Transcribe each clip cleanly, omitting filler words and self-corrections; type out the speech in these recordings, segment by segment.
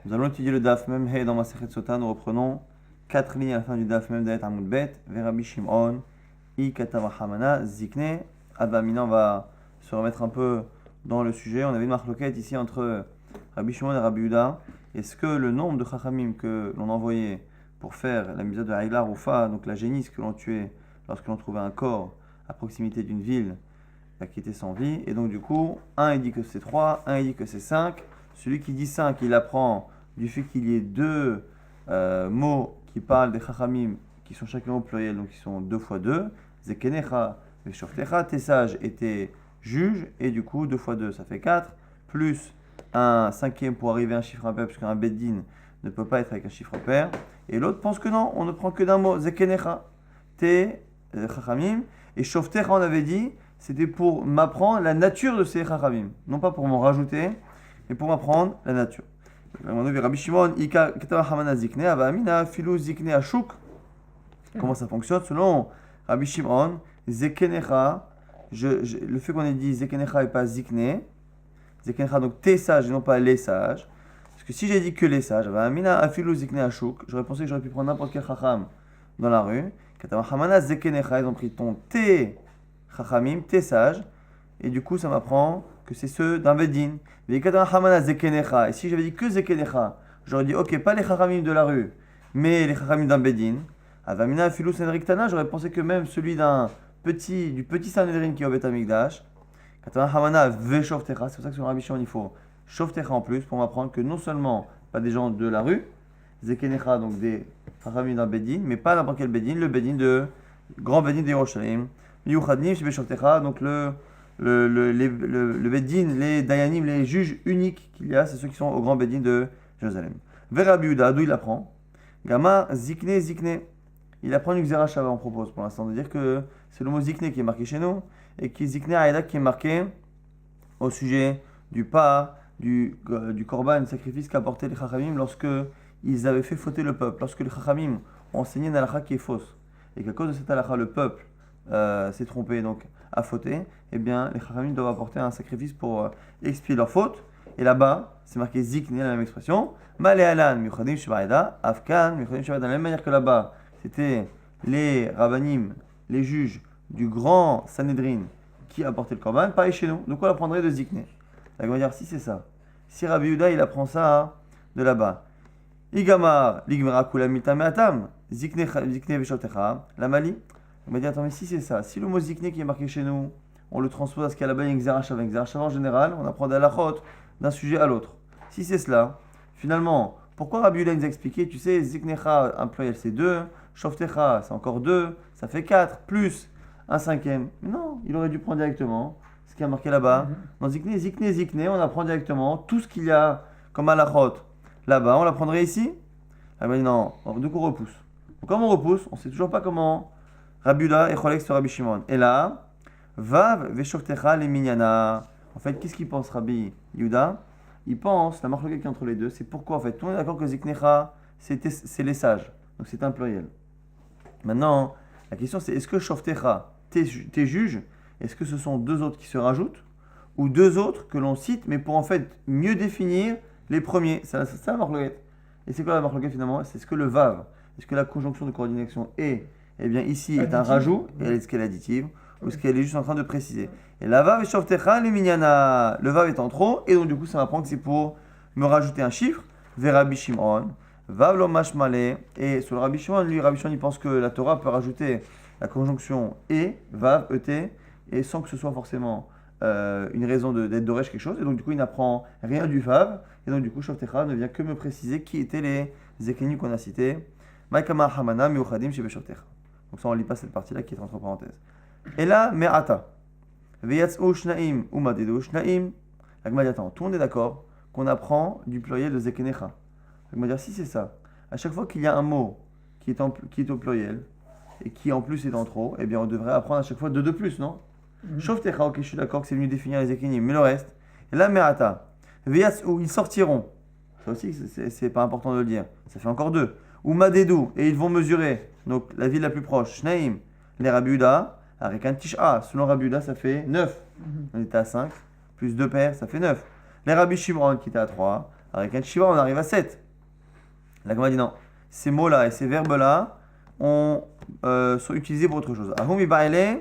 Nous allons étudier le Daf Mem He dans Masechet Sota. Nous reprenons 4 lignes à la fin du Daf Mem Dalet Amud Bet. Verabi Shimon, I Katava Hamana, Zikne. Abamina, on va se remettre un peu dans le sujet. On avait une marloquette ici entre Rabbi Shimon et Rabbi Yehuda. Est-ce que le nombre de Chachamim que l'on envoyait pour faire la misère de Haïla Roufa, donc la génisse que l'on tuait lorsque l'on trouvait un corps à proximité d'une ville qui était sans vie, et donc du coup, un il dit que c'est 3, un il dit que c'est 5. Celui qui dit 5, il apprend du fait qu'il y ait deux mots qui parlent des Chachamim, qui sont chacun au pluriel, donc qui sont 2 fois 2. Zekenecha et Shoftecha, tes sages et tes juges, et du coup 2 fois 2, ça fait 4, plus un cinquième pour arriver à un chiffre impair, puisqu'un Beddin ne peut pas être avec un chiffre pair. Et l'autre pense que non, on ne prend que d'un mot, Zekenecha, tes Chachamim, et Shoftecha, on avait dit, c'était pour m'apprendre la nature de ces Chachamim, non pas pour m'en rajouter, mais pour m'apprendre la nature. Rabbi Shimon, comment ça fonctionne? Selon Rabbi Shimon, Zekenecha, le fait qu'on ait dit Zekenecha et pas Zikne, Zekenecha, donc tes sages et non pas les sages, parce que si j'ai dit que les sages, j'aurais pensé que j'aurais pu prendre n'importe quel Chacham dans la rue. Ils ont pris ton tes Chachamim, tes sages, et du coup ça m'apprend que c'est ceux d'un Beddin. Et si j'avais dit que Zekenecha, j'aurais dit ok, pas les Chachamim de la rue, mais les Chachamim d'un Beddin. Avamina Filus Enriktana, j'aurais pensé que même celui du petit Sanhedrin qui est au Bet Amikdash, Katana Hamana ve Shoftecha, c'est pour ça que sur Rabbi Shimon il faut Shoftecha en plus pour m'apprendre que non seulement pas des gens de la rue, Zekenecha, donc des Chachamim d'un Beddin, mais pas n'importe quel Beddin, le Beddin de grand Beddin de Yerushalayim. Yuchadnim Shebe Shoftecha, donc le Beddin, les Dayanim, les juges uniques qu'il y a, c'est ceux qui sont au grand Beddin de Jérusalem. Vers Rabbi Yehuda, d'où il apprend Gama Zikne Zikne. Il apprend une Xera Shava, on propose pour l'instant, de dire que c'est le mot Zikne qui est marqué chez nous, et qui Zikne Aïda qui est marqué au sujet du pas, du korban, du sacrifice qu'apportaient les Chachamim lorsque ils avaient fait fauter le peuple. Lorsque les Chachamim ont enseigné une halakha qui est fausse, et qu'à cause de cette halakha, le peuple s'est trompé, donc a fauté, eh bien les Chachamim doivent apporter un sacrifice pour expier leur faute. Et là-bas, c'est marqué Zikne, la même expression. Malé Alan, Miuchadim Shibaïda, Afkan, Miuchadim Shibaïda, de la même manière que là-bas, c'était les Rabbanim, les juges du grand Sanhedrin qui apportaient le korban, pareil chez nous. Donc on apprendrait de Zikne. On va dire si c'est ça. Si Rabbi Yehuda il apprend ça de là-bas. Igamar, Ligmera Kulamita Meatam, Zikne Veshotecha, la Mali. On va dire attends, mais si c'est ça, si le mot Zikne qui est marqué chez nous, on le transpose à ce qu'il y a là-bas, il y a une Xerashava. Une Xerashava en général, on apprend de la halachot d'un sujet à l'autre. Si c'est cela, finalement, pourquoi Rabbi Yehuda nous a expliqué, tu sais, Ziknecha, un pluriel c'est 2, Shoftecha c'est encore 2, ça fait 4, plus un cinquième. Mais non, il aurait dû prendre directement ce qui est marqué là-bas. Dans Zikne, on apprend directement tout ce qu'il y a comme halachot là-bas, on l'apprendrait ici. Ah ben non, donc on repousse. Donc comme on repousse, on ne sait toujours pas comment Rabbi Yehuda et Cholek sur Rabbi Shimon. Et là, Vav Veshoftecha les minyana. En fait, qu'est-ce qu'il pense Rabbi Yehuda? Il pense, la marque qui est entre les deux, c'est pourquoi en fait, tout le monde est d'accord que Ziknecha, c'est les sages, donc c'est un pluriel. Maintenant, la question c'est est-ce que Shoftecha, tes juges, est-ce que ce sont 2 autres qui se rajoutent, ou 2 autres que l'on cite, mais pour en fait mieux définir les premiers? C'est ça la marque. Et c'est quoi la marque finalement? C'est ce que le Vav, est-ce que la conjonction de coordination est, eh bien ici est un rajout, et est-ce qu'elle est additive, ou est-ce qu'elle est juste en train de préciser? Et la Vav et Shoftecha, les minyana, le Vav est en trop, et donc du coup ça m'apprend que c'est pour me rajouter un chiffre, vers Rabbi Shimon, Vav lo mashmale, et sur le Rabbi Shimon, Rabbi Shimon il pense que la Torah peut rajouter la conjonction et, Vav, et, et sans que ce soit forcément une raison d'être d'Oresh quelque chose, et donc du coup il n'apprend rien du Vav, et donc du coup Shoftecha ne vient que me préciser qui étaient les Zekenim qu'on a cités, Maïkama Hamana Miuchadim Shebe Shoftecha. Donc ça on lit pas cette partie-là qui est entre parenthèses. Et là, Me'ata. Veyatzou shnaim umadedu shnaim. L'agma dit attends, tout le monde est d'accord qu'on apprend du pluriel de Zekenecha. L'agma dit si c'est ça. À chaque fois qu'il y a un mot qui est au pluriel et qui en plus est en trop, eh bien on devrait apprendre à chaque fois 2 de plus, non? Shoftecha, ok, je suis d'accord que c'est venu définir les Zekenim, mais le reste. Et là, Me'ata. Veyatzou, ils sortiront. Ça aussi, c'est pas important de le dire. Ça fait encore 2. Umadedu, et ils vont mesurer. Donc la ville la plus proche, shnaim, les Rabbi Yehuda. Avec un tisha, selon Rabbi Yehuda, ça fait 9. On était à 5, plus 2 paires, ça fait 9. Les Rabbi Shimon qui étaient à 3, Avec un Shiva, on arrive à 7. La Gemara dit non. Ces mots-là et ces verbes-là sont utilisés pour autre chose. Ahum Ibaele,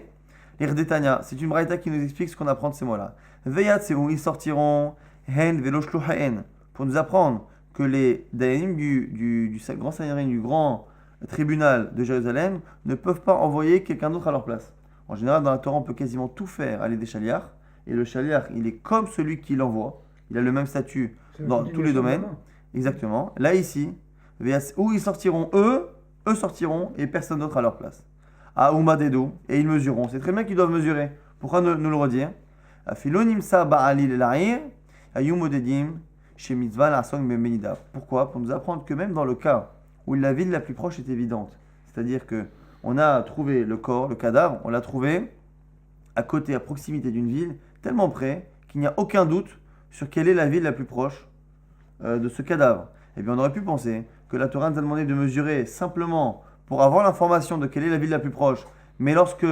Irdetania. C'est une braïta qui nous explique ce qu'on apprend de ces mots-là. Veyat, c'est où ils sortiront. Hen, Veloshlu Haen. Pour nous apprendre que les Dayanim du grand Sanhédrin, du grand tribunal de Jérusalem, ne peuvent pas envoyer quelqu'un d'autre à leur place. En général, dans la Torah, on peut quasiment tout faire aller des chaliards. Et le chaliard, il est comme celui qui l'envoie. Il a le même statut dans tous les domaines. Exactement. Là, ici, où ils sortiront, eux sortiront et personne d'autre à leur place. À Oumadedo, et ils mesureront. C'est très bien qu'ils doivent mesurer. Pourquoi nous le redire? Afilonimsa ba'alil la'ir, ayumodedim, chez mitzvah la'asong be'menida. Pourquoi? Pour nous apprendre que même dans le cas où la ville la plus proche est évidente, c'est-à-dire que on a trouvé le corps, le cadavre, on l'a trouvé à côté, à proximité d'une ville, tellement près qu'il n'y a aucun doute sur quelle est la ville la plus proche de ce cadavre. Eh bien, on aurait pu penser que la Torah nous a demandé de mesurer simplement pour avoir l'information de quelle est la ville la plus proche. Mais lorsque,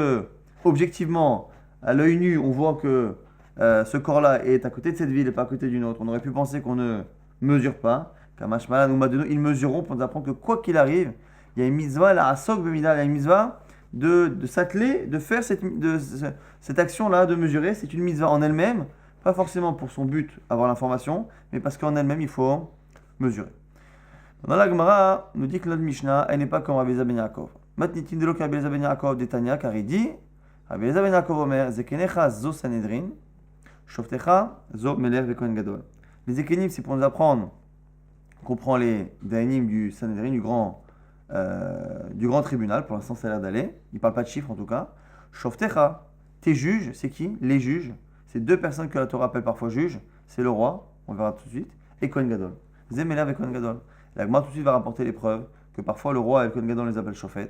objectivement, à l'œil nu, on voit que ce corps-là est à côté de cette ville et pas à côté d'une autre, on aurait pu penser qu'on ne mesure pas. Ils mesureront pour nous apprendre que quoi qu'il arrive, il y a une mitzvah, la asok bemida, il y a une mitzvah de s'atteler, de faire cette action-là, de mesurer. C'est une mitzvah en elle-même, pas forcément pour son but, avoir l'information, mais parce qu'en elle-même, il faut mesurer. Dans la Gemara, nous dit que notre Mishnah, elle n'est pas comme Rabbi Eliezer ben Yaakov. Matnitin de l'ok Rabbi Eliezer ben Yaakov d'Etania, car il dit, Rabbi Eliezer ben Yaakov Omer, Zekenecha zo Sanhedrin, Shoftecha zo Meler vekohen gadol. Les Zekenim, c'est pour nous apprendre qu'on prend les Dayanim du Sanhedrin, du grand tribunal. Pour l'instant, ça a l'air d'aller. Il ne parle pas de chiffres en tout cas. Shoftecha, tes juges, c'est qui? Les juges. C'est deux personnes que la Torah appelle parfois juges. C'est le roi, on verra tout de suite, et Kohen Gadol. Zemeler ve Kohen Gadol. La Gemara tout de suite va rapporter les preuves que parfois le roi et le Kohen Gadol les appellent Shofet.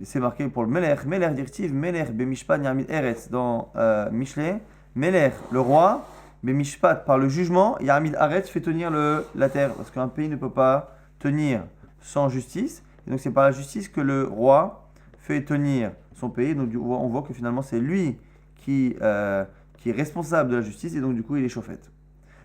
C'est marqué pour le Meler. Meler dirtiv, Meler bemishpat yamid eretz dans Mishlei. Meler, le roi, bemishpat par le jugement, yamid eretz fait tenir la terre. Parce qu'un pays ne peut pas tenir sans justice. Et donc c'est par la justice que le roi fait tenir son pays. Donc on voit que finalement c'est lui qui est responsable de la justice et donc du coup il est Shofet.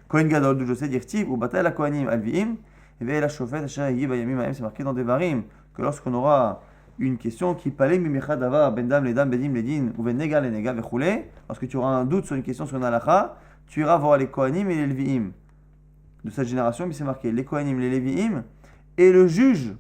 Kohen Gadol, d'où je sais dire Tiv, ou Bataille la Kohanim Alviim, et la Shofet, c'est marqué dans des Varim, que lorsqu'on aura une question qui palait Mimicha Dava, Bendam, Ledam, Bedim, Ledin, ou Venega, Lenega, Vechoulé, lorsque tu auras un doute sur une question sur une halakha, tu iras voir les Kohanim et les Leviim de cette génération, mais c'est marqué les Kohanim, les Leviim, et le juge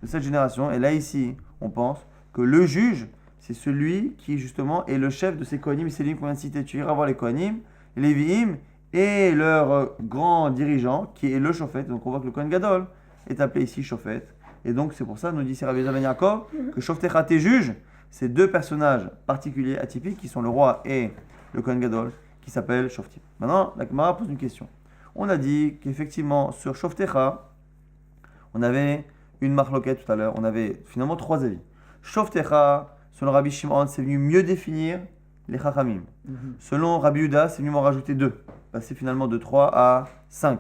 de cette génération. Et là, ici, on pense que le juge, c'est celui qui, justement, est le chef de ces Kohanim, c'est lui qu'on vient de citer. Tu iras voir les Kohanim, les Leviim, et leur grand dirigeant, qui est le Shofet. Donc on voit que le Kohen Gadol est appelé ici Shofet. Et donc c'est pour ça, nous dit Rabbi Eliezer ben Yaakov, que Shoftecha tes juges, c'est deux personnages particuliers, atypiques, qui sont le roi et le Kohen Gadol, qui s'appellent Shoftim. Maintenant, la Gemara pose une question. On a dit qu'effectivement, sur Shoftecha, on avait une marloquette tout à l'heure, on avait finalement trois avis. Shoftecha, selon Rabbi Shimon, c'est venu mieux définir les Chachamim. Selon Rabbi Yehuda, c'est venu m'en rajouter deux. Passer finalement de 3 à 5.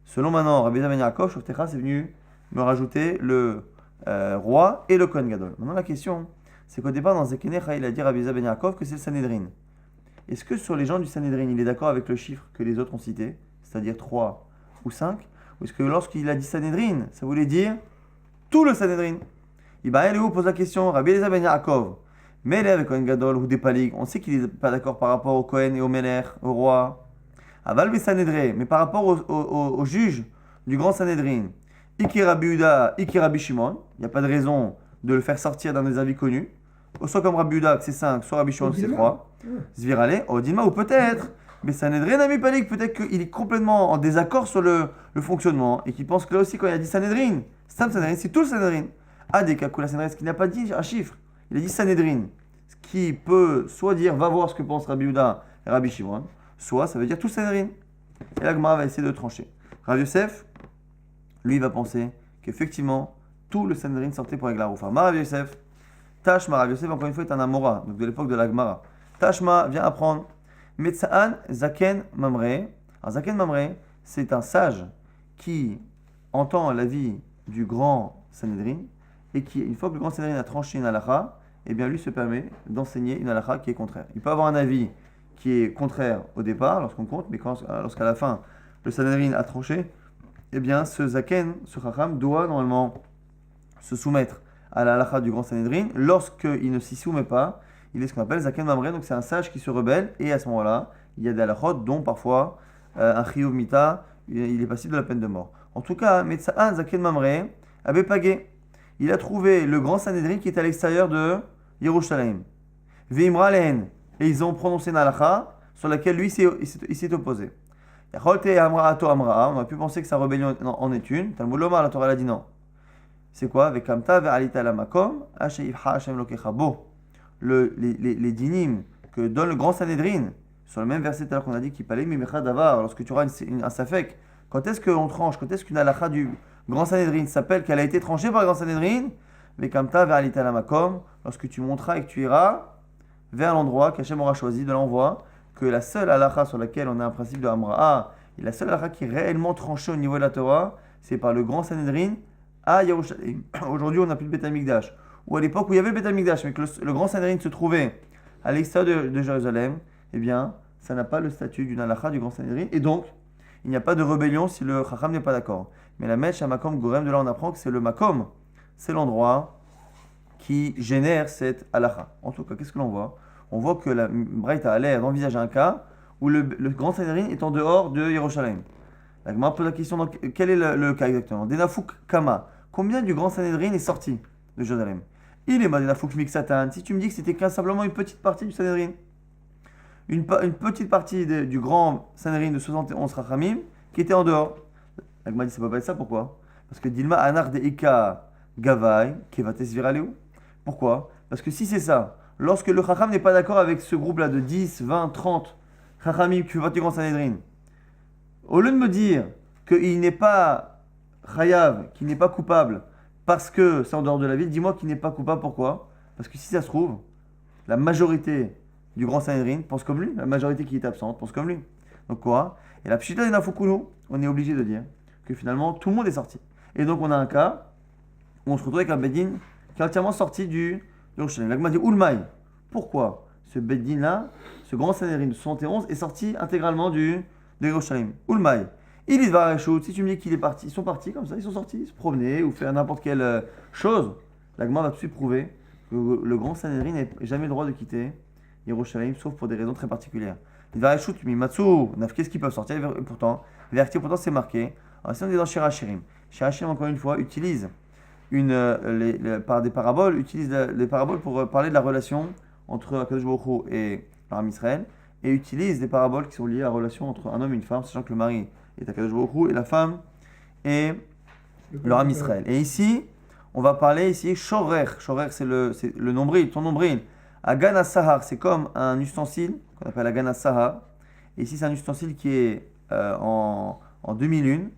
Selon maintenant Rabbi Eliezer ben Yaakov, Shoftecha, c'est venu me rajouter le roi et le Kohen Gadol. Maintenant la question, c'est qu'au départ dans Zekenecha, il a dit Rabbi Eliezer ben Yaakov que c'est le Sanhedrin. Est-ce que sur les gens du Sanhedrin, il est d'accord avec le chiffre que les autres ont cité, c'est-à-dire 3 ou 5? Ou est-ce que lorsqu'il a dit Sanhedrin, ça voulait dire tout le Sanhedrin? Ibaël pose la question, Rabbi Eliezer ben Yaakov, Meler avec Kohen Gadol ou des Palig, on sait qu'il n'est pas d'accord par rapport au Kohen et au Meler, au roi. Aval be Sanhedrin, mais par rapport au juge du grand Sanhedrin, Iki Rabbi Yehuda, Iki Rabbi Shimon, il n'y a pas de raison de le faire sortir dans des avis connus. Soit comme Rabbi Yehuda, que c'est 5, soit Rabbi Shimon, que c'est 3. Zvirale, Odilma, ou peut-être, mais Sanhedrin, Ami Palik, peut-être qu'il est complètement en désaccord sur le fonctionnement et qu'il pense que là aussi, quand il a dit Sanhedrin, c'est tout le Sanhedrin. Adekakula Sanhedrin, ce qu'il n'a pas dit un chiffre, il a dit Sanhedrin, ce qui peut soit dire va voir ce que pense Rabbi Yehuda et Rabbi Shimon, soit ça veut dire tout Sanhedrin. Et la Gemara va essayer de trancher. Rav Yosef, lui, va penser qu'effectivement, tout le Sanhedrin sortait pour Egla Roufa. Rav Yosef, Tashma, Rav Yosef, encore une fois, est un Amora, donc de l'époque de la Gemara. Tashma vient apprendre Metza'an Zaken Mamre. Alors, Zaken Mamre, c'est un sage qui entend l'avis du grand Sanhedrin et qui, une fois que le grand Sanhedrin a tranché une halakha, eh bien, lui se permet d'enseigner une halakha qui est contraire. Il peut avoir un avis qui est contraire au départ lorsqu'on compte, mais lorsqu'à la fin le Sanhedrin a tranché, eh bien ce Zaken, ce Chacham, doit normalement se soumettre à la halakha du grand Sanhedrin. Lorsqu'il ne s'y soumet pas, il est ce qu'on appelle Zaken Mamre, donc c'est un sage qui se rebelle, et à ce moment-là, il y a des halakhot, dont parfois un chiyuv mita, il est passible de la peine de mort. En tout cas, Metza'an Zaken Mamre avait pagé. Il a trouvé le grand Sanhedrin qui est à l'extérieur de Yerushalayim. Veimra lehen, et ils ont prononcé une halakha sur laquelle lui il s'est opposé. On a pu penser que sa rébellion en est une. Talmud Lomar, la Torah l'a dit non. C'est quoi? Vekamta ve'alita la makom, asheifha Hashem lokecha bo. Les dinim que donne le grand Sanhedrin, sur le même verset tout à l'heure qu'on a dit qu'il parlait mimecha davar, lorsque tu auras un safek, quand est-ce qu'on tranche? Quand est-ce qu'une halakha du grand Sanhedrin s'appelle qu'elle a été tranchée par le grand Sanhedrin? Vekamta ve'alita la makom, lorsque tu monteras et que tu iras vers l'endroit qu'Hachem aura choisi de l'envoi, que la seule halakha sur laquelle on a un principe de Amra'a, et la seule halakha qui est réellement tranchée au niveau de la Torah, c'est par le grand Sanhedrin à Yerushalayim. Aujourd'hui, on n'a plus de Beth Amikdash. Ou à l'époque où il y avait le Beth Amikdash, mais que le grand Sanhedrin se trouvait à l'extérieur de Jérusalem, eh bien, ça n'a pas le statut d'une halakha du grand Sanhedrin, et donc, il n'y a pas de rébellion si le Chacham n'est pas d'accord. Mais la Mèche à Makom Gorem, de là on apprend que c'est le Makom, c'est l'endroit qui génère cette halakha. En tout cas, qu'est-ce que l'on voit? On voit que la Braïta a l'air d'envisager un cas où le grand Sanhedrin est en dehors de Yerushalayim. La Gemara pose la question, donc, quel est le cas exactement? Denafuk Kama. Combien du grand Sanhedrin est sorti de Jérusalem? Il est Denafuk Miksatan. Si tu me dis que c'était simplement une petite partie du Sanhedrin, une petite partie du grand Sanhedrin de 71 Rachamim qui était en dehors. La Gemara dit ça peut pas être ça, pourquoi? Parce que Dilma Anar de Ika Gavai Kevates Viraleu. Pourquoi? Parce que si c'est ça, lorsque le Chacham n'est pas d'accord avec ce groupe-là de 10, 20, 30 Chachamim qui fait partie du grand Sanhedrin, au lieu de me dire qu'il n'est pas chayav, qu'il n'est pas coupable parce que c'est en dehors de la ville, dis-moi qu'il n'est pas coupable, pourquoi? Parce que si ça se trouve, la majorité du grand Sanhedrin pense comme lui, la majorité qui est absente pense comme lui. Donc quoi? Et la pshita d'inafukulu, on est obligé de dire que finalement tout le monde est sorti. Et donc on a un cas où on se retrouve avec un Beddin qui est entièrement sorti du Yerushalayim. La Gemara dit Ulmaï. Pourquoi ce Beddin là, ce grand Sanhedrin de 71 est sorti intégralement de Yerushalayim? Ulmaï. Il y va à si tu me dis qu'il est parti, ils sont partis comme ça, ils sont sortis, ils se promener ou faire n'importe quelle chose. La Gemara va tout de suite prouver que le grand Sanhedrin n'a jamais le droit de quitter Yerushalayim sauf pour des raisons très particulières. Il va à Mimatsu, qu'est-ce qu'ils peuvent sortir? Pourtant, c'est marqué. Alors, si on est dans Shirachirim, Shirachirim encore une fois utilise par des paraboles, utilise les paraboles pour parler de la relation entre Akadosh Baruch Hu et l'Am Israël, et utilise des paraboles qui sont liées à la relation entre un homme et une femme, sachant que le mari est Akadosh Baruch Hu et la femme est l'Am Israël. Et ici, on va parler ici Shorer. Shorer, c'est le nombril, ton nombril. Agana Sahar, c'est comme un ustensile qu'on appelle Agana Sahar. Et ici, c'est un ustensile qui est en demi-lune.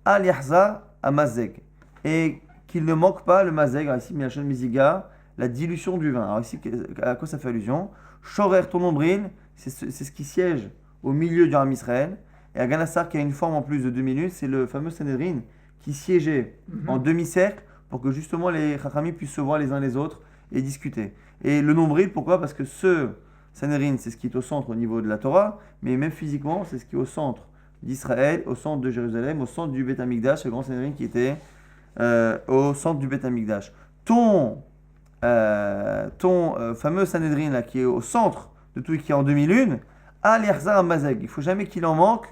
Al Yahza Amazeg. Et qu'il ne manque pas le mazeg. Alors ici, Milachon Miziga, la dilution du vin. Alors ici, à quoi ça fait allusion? Shorer, ton nombril, c'est ce qui siège au milieu du Ham Israël. Et Agana Sahar, qui a une forme en plus de demi-lune, c'est le fameux Sanhedrin qui siégeait en demi-cercle pour que justement les Chachamim puissent se voir les uns les autres et discuter. Et le nombril, pourquoi? Parce que ce Sanhedrin, c'est ce qui est au centre au niveau de la Torah, mais même physiquement, c'est ce qui est au centre d'Israël, au centre de Jérusalem, au centre du Beth Amikdash, le grand Sanhedrin qui était au centre du Beth Amikdash. Ton fameux Sanhedrin là, qui est au centre de tout et qui est en demi-lune, Al Yahzar Mazeg. Il ne faut jamais qu'il manque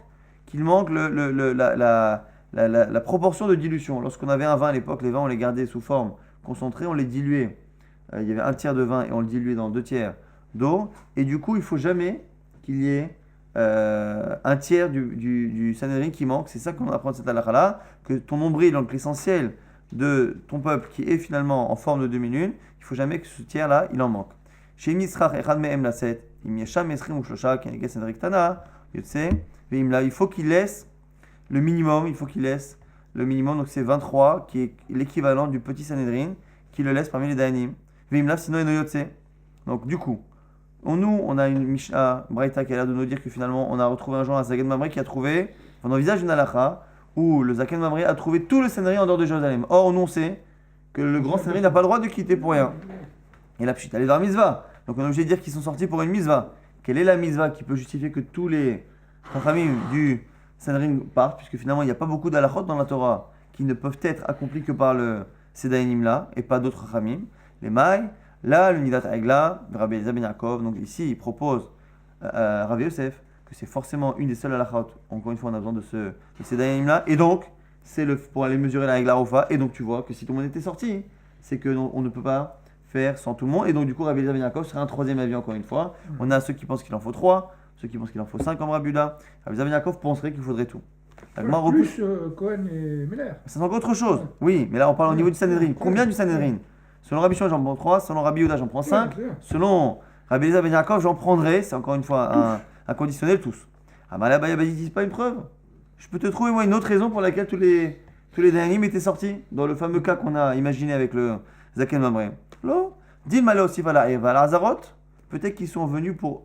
la proportion de dilution. Lorsqu'on avait un vin à l'époque, les vins on les gardait sous forme concentrée, on les diluait. Il y avait un tiers de vin et on le diluait dans 2 tiers d'eau. Et du coup, il ne faut jamais qu'il y ait un tiers du Sanhedrin qui manque. C'est ça qu'on apprend de cette halakha-là, que ton nombril, donc l'essentiel de ton peuple qui est finalement en forme de demi-lune, il ne faut jamais que ce tiers-là, il en manque. Chez Misrach Echad Mehem Laset, il faut qu'il laisse le minimum, donc c'est 23, qui est l'équivalent du petit Sanhedrin, qui le laisse parmi les Dayanim. Donc du coup, on a une Mishnah Braïta qui a l'air de nous dire que finalement on a retrouvé un jour un Zaken Mamre qui a trouvé, on envisage une halakha où le Zaken Mamre a trouvé tout le Sanhedrin en dehors de Jérusalem. Or nous on sait que le grand Sanhedrin n'a pas le droit de quitter pour rien. Et la pshita, elle est dans la mitzvah. Donc on est obligé de dire qu'ils sont sortis pour une mitzvah. Quelle est la mitzvah qui peut justifier que tous les Chachamim du Sanhedrin partent, puisque finalement il n'y a pas beaucoup d'halachot dans la Torah qui ne peuvent être accomplis que par le Sedaïnim là, et pas d'autres Ramim. Les mailles, là, l'unidat Aigla, Rabbi Eliezer ben Yaakov, donc ici il propose à Rabbi Yosef que c'est forcément une des seules halachot. Encore une fois, on a besoin de ce Sedaïnim là, et donc c'est pour aller mesurer la Aigla Rofa, et donc tu vois que si tout le monde était sorti, c'est que on ne peut pas faire sans tout le monde, et donc du coup Rabbi Eliezer ben Yaakov serait un troisième avis encore une fois. On a ceux qui pensent qu'il en faut 3, ceux qui pensent qu'il en faut 5 comme Rabbi Yehuda. Rabbi Eliezer ben Yaakov penserait qu'il faudrait tout. Plus Cohen et Meller. C'est encore autre chose. Oui, mais là on parle au niveau du Sanhedrin. Combien du Sanhedrin? Selon Rabbi Shimon, j'en prends 3, selon Rabbi Yehuda, j'en prends 5. Selon Rabbi Eliezer ben Yaakov, j'en prendrai, c'est encore une fois un conditionnel tous. Ah bah là, ils disent pas une preuve. Je peux te trouver moi une autre raison pour laquelle tous les Dayanim étaient sortis dans le fameux cas qu'on a imaginé avec le Zaken Mamré. Là, dit Malé aussi voilà, et Azarot, peut-être qu'ils sont venus pour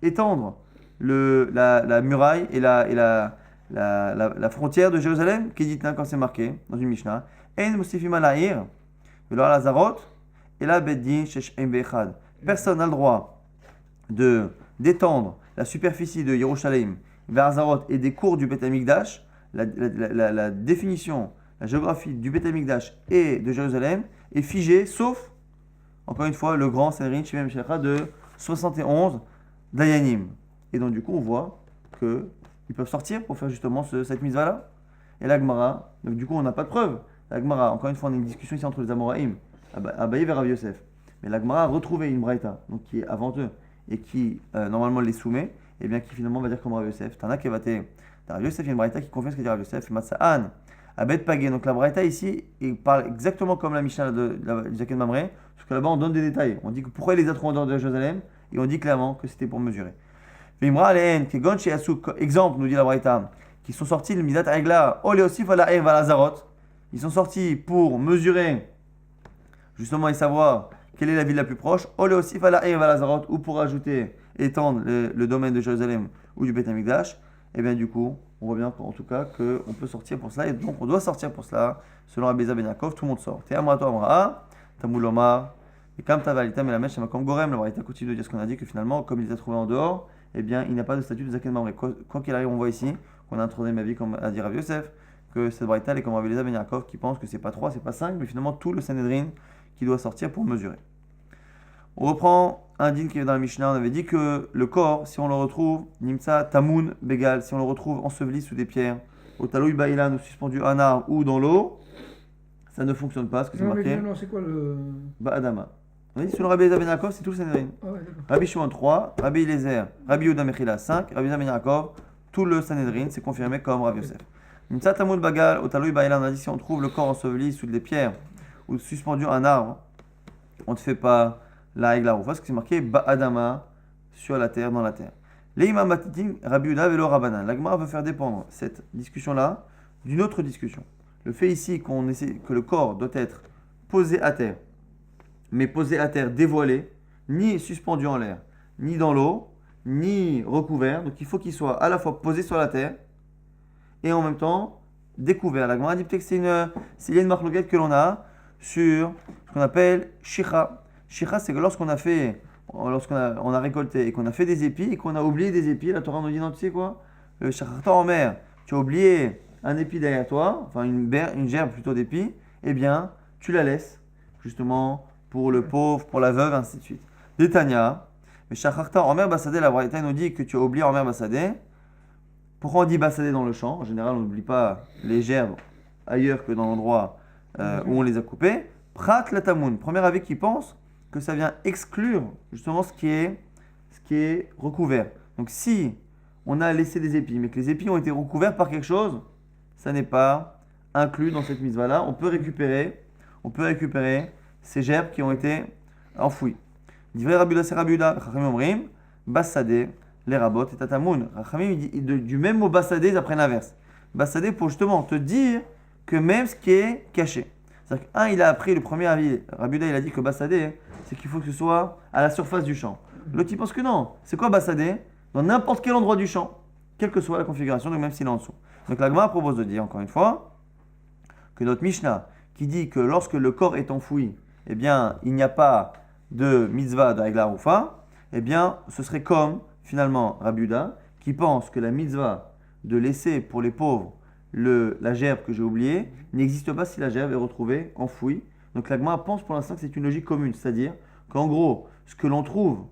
étendre la muraille et la frontière de Jérusalem, qui dit quand c'est marqué dans une Mishnah. En Mosifim Alaïr, Velo Azarot, et la Beddin Sheshem Bechad. Personne n'a le droit d'étendre la superficie de Yerushalayim vers Azarot et des cours du Beth Amikdash. La définition, la géographie du Beth Amikdash et de Jérusalem est figée, sauf, encore une fois, le grand Sanhedrin Shemem Shecha de 71 Dayanim. Et donc, du coup, on voit qu'ils peuvent sortir pour faire justement cette mitzvah-là. Et la Gemara, donc du coup, on n'a pas de preuve. La Gemara, encore une fois, on a une discussion ici entre les Amoraïm, Abaye et Rav Yosef. Mais la Gemara a retrouvé une braïta, donc qui est avant eux, et qui normalement les soumet, et bien qui finalement va dire comme Rav Yosef. Tana Kevate. Rav Yosef, il y a une braïta qui confirme ce que dit Rav Yosef. Matsa'an, Abed Pagé. Donc la braïta ici, il parle exactement comme la Mishnah de Zaken Mamré, parce que là-bas on donne des détails. On dit que pourquoi il les a trouvés en dehors de Jérusalem, et on dit clairement que c'était pour mesurer. Vimra Alen, Kegon chez Asuk, exemple, nous dit la braïta, qui sont sortis le Midat Aigla, Ole aussi Vala Eir Valazarot. Ils sont sortis pour mesurer, justement, et savoir quelle est la ville la plus proche. Ole aussi Vala Eir Valazarot, ou pour ajouter, étendre le domaine de Jérusalem ou du Beth Amikdash. Et bien du coup, on voit bien en tout cas qu'on peut sortir pour cela, et donc on doit sortir pour cela. Selon Rabbi Eliezer ben Yaakov, tout le monde sort. Te Amrato Amraa, Tamul Omar, et comme Tavalita Melamesh, comme Gorem, la braïta continue de dire ce qu'on a dit, que finalement, comme il les a trouvés en dehors, eh bien, il n'a pas de statut de Zaken Mamré. Quoi qu'il arrive, on voit ici qu'on a un troisième avis, comme a dit Rav Yosef, que cette braïta est comme Rabbi Eliezer ben Yaakov qui pense que c'est pas 3, c'est pas 5, mais finalement tout le Sanhedrin qui doit sortir pour mesurer. On reprend un din qui est dans la Mishnah. On avait dit que le corps, si on le retrouve, Nimsa Tamoun Begal, si on le retrouve enseveli sous des pierres, au Taloui Baïlan ou suspendu à un arbre ou dans l'eau, ça ne fonctionne pas, parce que c'est marqué. Non, c'est quoi le. Ba'adama. On a dit selon Rabbi Eliezer ben Yaakov, c'est tout le Sanhedrin. Ah ouais, Rabbi Shimon 3, Rabbi Eliezer, Rabbi Yehuda Mechila 5, Rabbi Eliezer ben Yaakov, tout le Sanhedrin, c'est confirmé comme Rav Yosef. Nimsa Tamoun Bagal, au Taloui Baïlan, on a dit si on trouve le corps enseveli sous des pierres ou suspendu à un arbre, on ne fait pas la Aigla Roufa, parce que c'est marqué Ba'adama, sur la terre, dans la terre. L'imam Matitin, Rabbi Yehuda Velo Rabbanan. La Gemara veut faire dépendre cette discussion-là d'une autre discussion. Le fait ici que le corps doit être posé à terre, mais posé à terre dévoilé, ni suspendu en l'air, ni dans l'eau, ni recouvert. Donc il faut qu'il soit à la fois posé sur la terre et en même temps découvert. La Gemara dit peut-être que s'il y a une marloquette que l'on a sur ce qu'on appelle Shicha. Shicha, c'est que lorsqu'on a récolté et qu'on a fait des épis et qu'on a oublié des épis, la Torah nous dit non, tu sais quoi, le Shacharta en mer, tu as oublié un épi derrière toi, enfin une gerbe plutôt d'épis, eh bien tu la laisses justement pour le pauvre, pour la veuve, ainsi de suite. Détania, mais Shacharta en mer Bassadé, la Braïta nous dit que tu as oublié en mer Bassadé. Pourquoi on dit Bassadé dans le champ? En général, on n'oublie pas les gerbes ailleurs que dans l'endroit où on les a coupées. Prat la tamoun, premier avis qui pense que ça vient exclure justement ce qui est recouvert. Donc si on a laissé des épis, mais que les épis ont été recouverts par quelque chose, ça n'est pas inclus dans cette mitzvah-là. On peut récupérer ces gerbes qui ont été enfouies. Divrei Rabbi Yehuda, Chachamim Omrim, Bassadé, les rabot et tatamoun. Chachamim, du même mot Bassadé, ils apprennent l'inverse. Bassadé pour justement te dire que même ce qui est caché. C'est-à-dire qu'un, il a appris le premier avis. Rabbi Yehuda, il a dit que Bassadé, c'est qu'il faut que ce soit à la surface du champ. L'autre, il pense que non. C'est quoi Bassadé? Dans n'importe quel endroit du champ, quelle que soit la configuration, donc même s'il est en dessous. Donc la Gemara propose de dire, encore une fois, que notre Mishnah, qui dit que lorsque le corps est enfoui, eh bien, il n'y a pas de mitzvah de Aigla Roufa, eh bien, ce serait comme, finalement, Rabbi Yehuda, qui pense que la mitzvah de laisser pour les pauvres la gerbe que j'ai oubliée n'existe pas si la gerbe est retrouvée enfouie. Donc la Gemara pense pour l'instant que c'est une logique commune, c'est-à-dire qu'en gros, ce que l'on trouve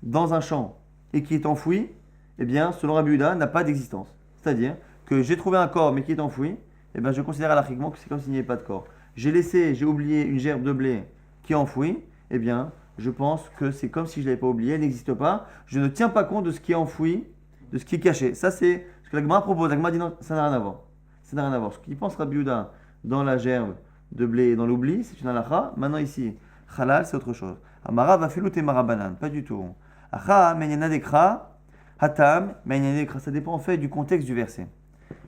dans un champ et qui est enfoui, eh bien, selon Rabbi Yehuda, n'a pas d'existence. C'est-à-dire que j'ai trouvé un corps mais qui est enfoui, eh bien, je considère halachiquement que c'est comme s'il n'y avait pas de corps. J'ai oublié une gerbe de blé qui est enfouie, eh bien, je pense que c'est comme si je ne l'avais pas oublié, elle n'existe pas. Je ne tiens pas compte de ce qui est enfoui, de ce qui est caché. Ça, c'est ce que la Gemara propose. La Gemara dit non, ça n'a rien à voir. Ça n'a rien à voir. Ce qu'il pense Rabbi Yehuda dans la gerbe de blé et dans l'oubli, c'est une halakha. Maintenant, ici, halal, c'est autre chose. Amara va filouter marabanan, pas du tout. Acha, menyana dekra, hatam, menyana dekra. Ça dépend en fait du contexte du verset.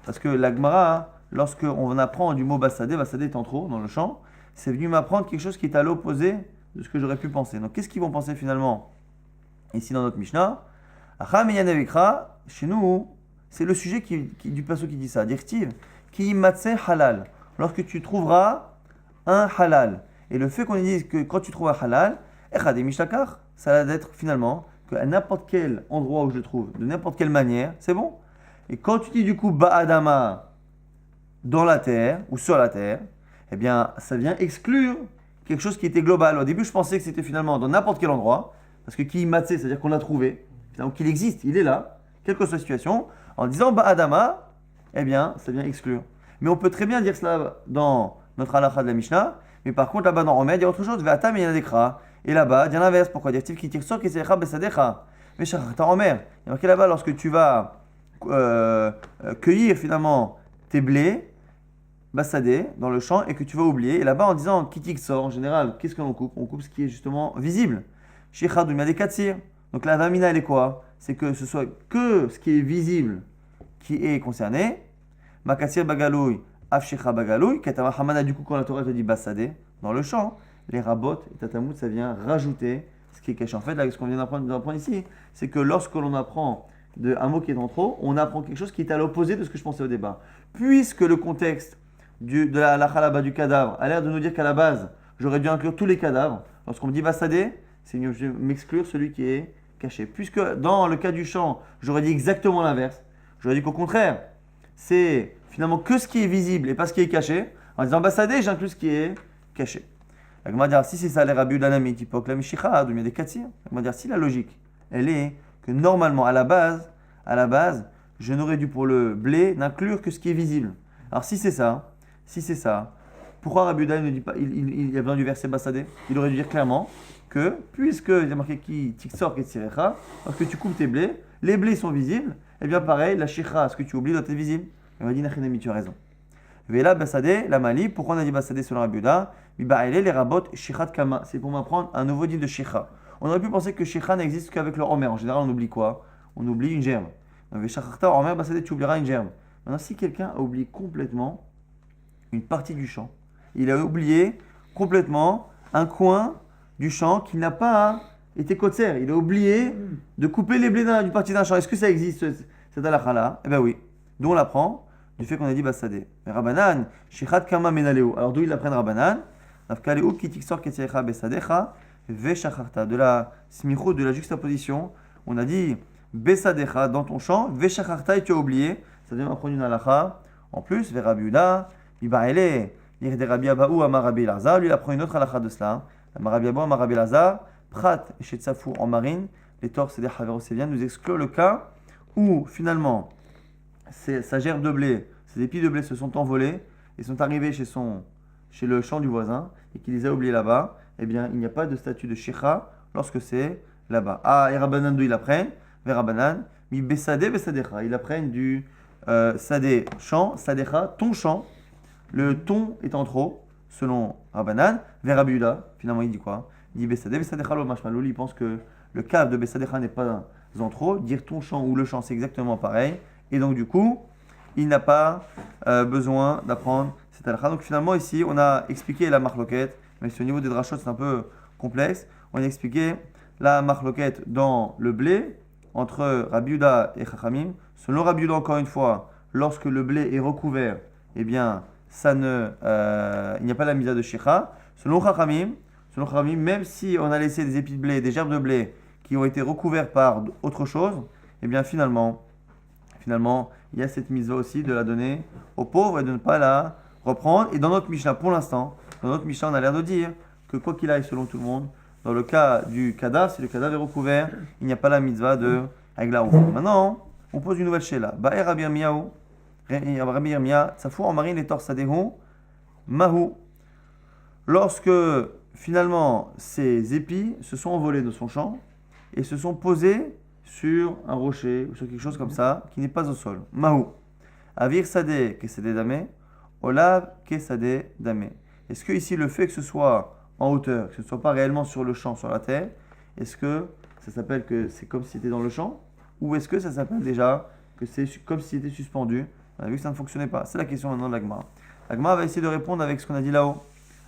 Parce que la Gemara, lorsqu'on apprend du mot basadé est en trop dans le champ, c'est venu m'apprendre quelque chose qui est à l'opposé de ce que j'aurais pu penser. Donc, qu'est-ce qu'ils vont penser finalement ici dans notre Mishnah? Acha, menyana dekra, chez nous, c'est le sujet du passage qui dit ça. Dirtiv, ki matse halal. Lorsque tu trouveras un halal. Et le fait qu'on dise que quand tu trouves un halal, echad mishtakar, ça va être finalement qu'à n'importe quel endroit où je le trouve, de n'importe quelle manière, c'est bon. Et quand tu dis du coup ba'adama, dans la terre ou sur la terre, eh bien ça vient exclure quelque chose qui était global. Au début, je pensais que c'était finalement dans n'importe quel endroit, parce que ki matse, c'est-à-dire qu'on l'a trouvé, donc qu'il existe, il est là, quelle que soit la situation. En disant ba'adama, eh bien ça vient exclure. Mais on peut très bien dire cela dans notre halakha de la Mishnah, mais par contre là-bas dans Omed, il y a autre chose, ve'atam menyana dekra. Et là-bas, dire l'inverse. Pourquoi dire-t-il qui tire sur qui s'écha besadecha? Mais shachar Omer. Il y a marqué là-bas lorsque tu vas cueillir finalement tes blés, basadé, dans le champ, et que tu vas oublier. Et là-bas en disant qui sort, en général, qu'est-ce que l'on coupe? On coupe ce qui est justement visible. Shechad ou katsir. Donc la vamina, elle est quoi? C'est que ce soit que ce qui est visible qui est concerné. Makatsir bagaloui, afshecha bagaloui. Katama hamana, du coup, quand la Torah te dit basadé, dans le champ, les rabot et tatamout, ça vient rajouter ce qui est caché. En fait, là, ce qu'on vient d'apprendre ici, c'est que lorsque l'on apprend un mot qui est en trop, on apprend quelque chose qui est à l'opposé de ce que je pensais au départ. Puisque le contexte de la halakha du cadavre a l'air de nous dire qu'à la base, j'aurais dû inclure tous les cadavres. Lorsqu'on me dit basadé, c'est mieux de m'exclure celui qui est caché. Puisque dans le cas du champ, j'aurais dit exactement l'inverse. J'aurais dit qu'au contraire, c'est finalement que ce qui est visible et pas ce qui est caché. En disant basadé, j'inclus ce qui est caché. La Gemara dire si c'est ça les Rabbi Udanami, typique la Mishicha, d'où il y a des katsir. La Gemara dire si la logique, elle est que normalement à la base, je n'aurais dû pour le blé n'inclure que ce qui est visible. Alors si c'est ça, pourquoi Rabbi Udanami ne dit pas, il a besoin du verset basadé? Il aurait dû dire clairement que puisque il y a marqué qui tiksor ketzirecha, lorsque tu coupes tes blés, les blés sont visibles. Et bien pareil, la shicha, ce que tu oublies doit être visible. Il m'a dit Nachinami, tu as raison. Vela basadé, la mali, pourquoi on a dit basadé selon Rabbi Uda? Bibaile les rabot shichat kama. C'est pour m'apprendre un nouveau din de shicha. On aurait pu penser que shicha n'existe qu'avec le homer. En général, on oublie quoi? On oublie une germe. Donc veshacharta homer basadé, tu oublieras une germe. Maintenant, si quelqu'un a oublié complètement une partie du champ, il a oublié complètement un coin du champ qui n'a pas été kotser. Il a oublié de couper les blés d'une partie d'un champ. Est-ce que ça existe cette halakha-là? Eh bien oui. D'où on l'apprend? Du fait qu'on a dit basadé. Mais Rabbanan, shichat kama menaleo. Alors d'où ils l'apprennent Rabbanan? Nafkaleu ki tiksor ketzecha besadecha veshacharta. De la smichut, de la juxtaposition, on a dit besadecha dans ton champ, veshacharta et tu as oublié. Ça vient m'apprendre une halakha. En plus, vers Rabbi Yehuda, ibaele, l'irde Rabbi Abaou amar Rabbi Elazar, lui il apprend une autre halakha de cela. Amar Rabbi Abaou amar Rabbi Elazar, prat et shetzafou en marine, les torses et les haveroséviens nous excluent le cas où finalement sa gerbe de blé, ses épis de blé se sont envolés et sont arrivés chez le champ du voisin et qu'il les a oubliés là-bas, eh bien il n'y a pas de statut de shicha lorsque c'est là-bas. Ah, et Rabbanan d'où ils apprennent? Vers Rabbanan, mi besade besadecha. Ils apprennent du sadé champ, sadecha, ton champ. Le ton est en trop, selon Rabbanan. Vers Rabbi Yehuda, finalement il dit quoi? Il dit besade besadecha lo mashmalou. Il pense que le cave de besadecha n'est pas en trop. Dire ton champ ou le champ, c'est exactement pareil. Et donc du coup, il n'a pas besoin d'apprendre cette halakha. Donc finalement ici, on a expliqué la marloquette, mais au niveau des drachot c'est un peu complexe. On a expliqué la marloquette dans le blé entre Rabbi Yehuda et Chachamim. Selon Rabbi Yehuda, encore une fois, lorsque le blé est recouvert, eh bien, il n'y a pas la misa de shicha. Selon Chachamim, même si on a laissé des épis de blé, des gerbes de blé qui ont été recouverts par autre chose, eh bien finalement, il y a cette mitzvah aussi de la donner aux pauvres et de ne pas la reprendre. Et dans notre Mishnah, pour l'instant, dans notre Mishnah, on a l'air de dire que quoi qu'il aille, selon tout le monde, dans le cas du cadavre, si le cadavre est recouvert, il n'y a pas la mitzvah de Hagla Ouf. Maintenant, on pose une nouvelle chéla. Ba'er Rabbi Yirmiyahu, Rabbi Yirmiya, Tsafou en marine les torsadehu, Mahu. Lorsque finalement ces épis se sont envolés de son champ et se sont posés sur un rocher ou sur quelque chose comme ça qui n'est pas au sol. Mahu. Avir Sade Kesade Dame, Olav Kesade Dame. Est-ce que ici le fait que ce soit en hauteur, que ce ne soit pas réellement sur le champ, sur la terre, est-ce que ça s'appelle que c'est comme si c'était dans le champ ou est-ce que ça s'appelle déjà que c'est comme si c'était suspendu? On a vu que ça ne fonctionnait pas. C'est la question maintenant de l'Agma. L'Agma va essayer de répondre avec ce qu'on a dit là-haut.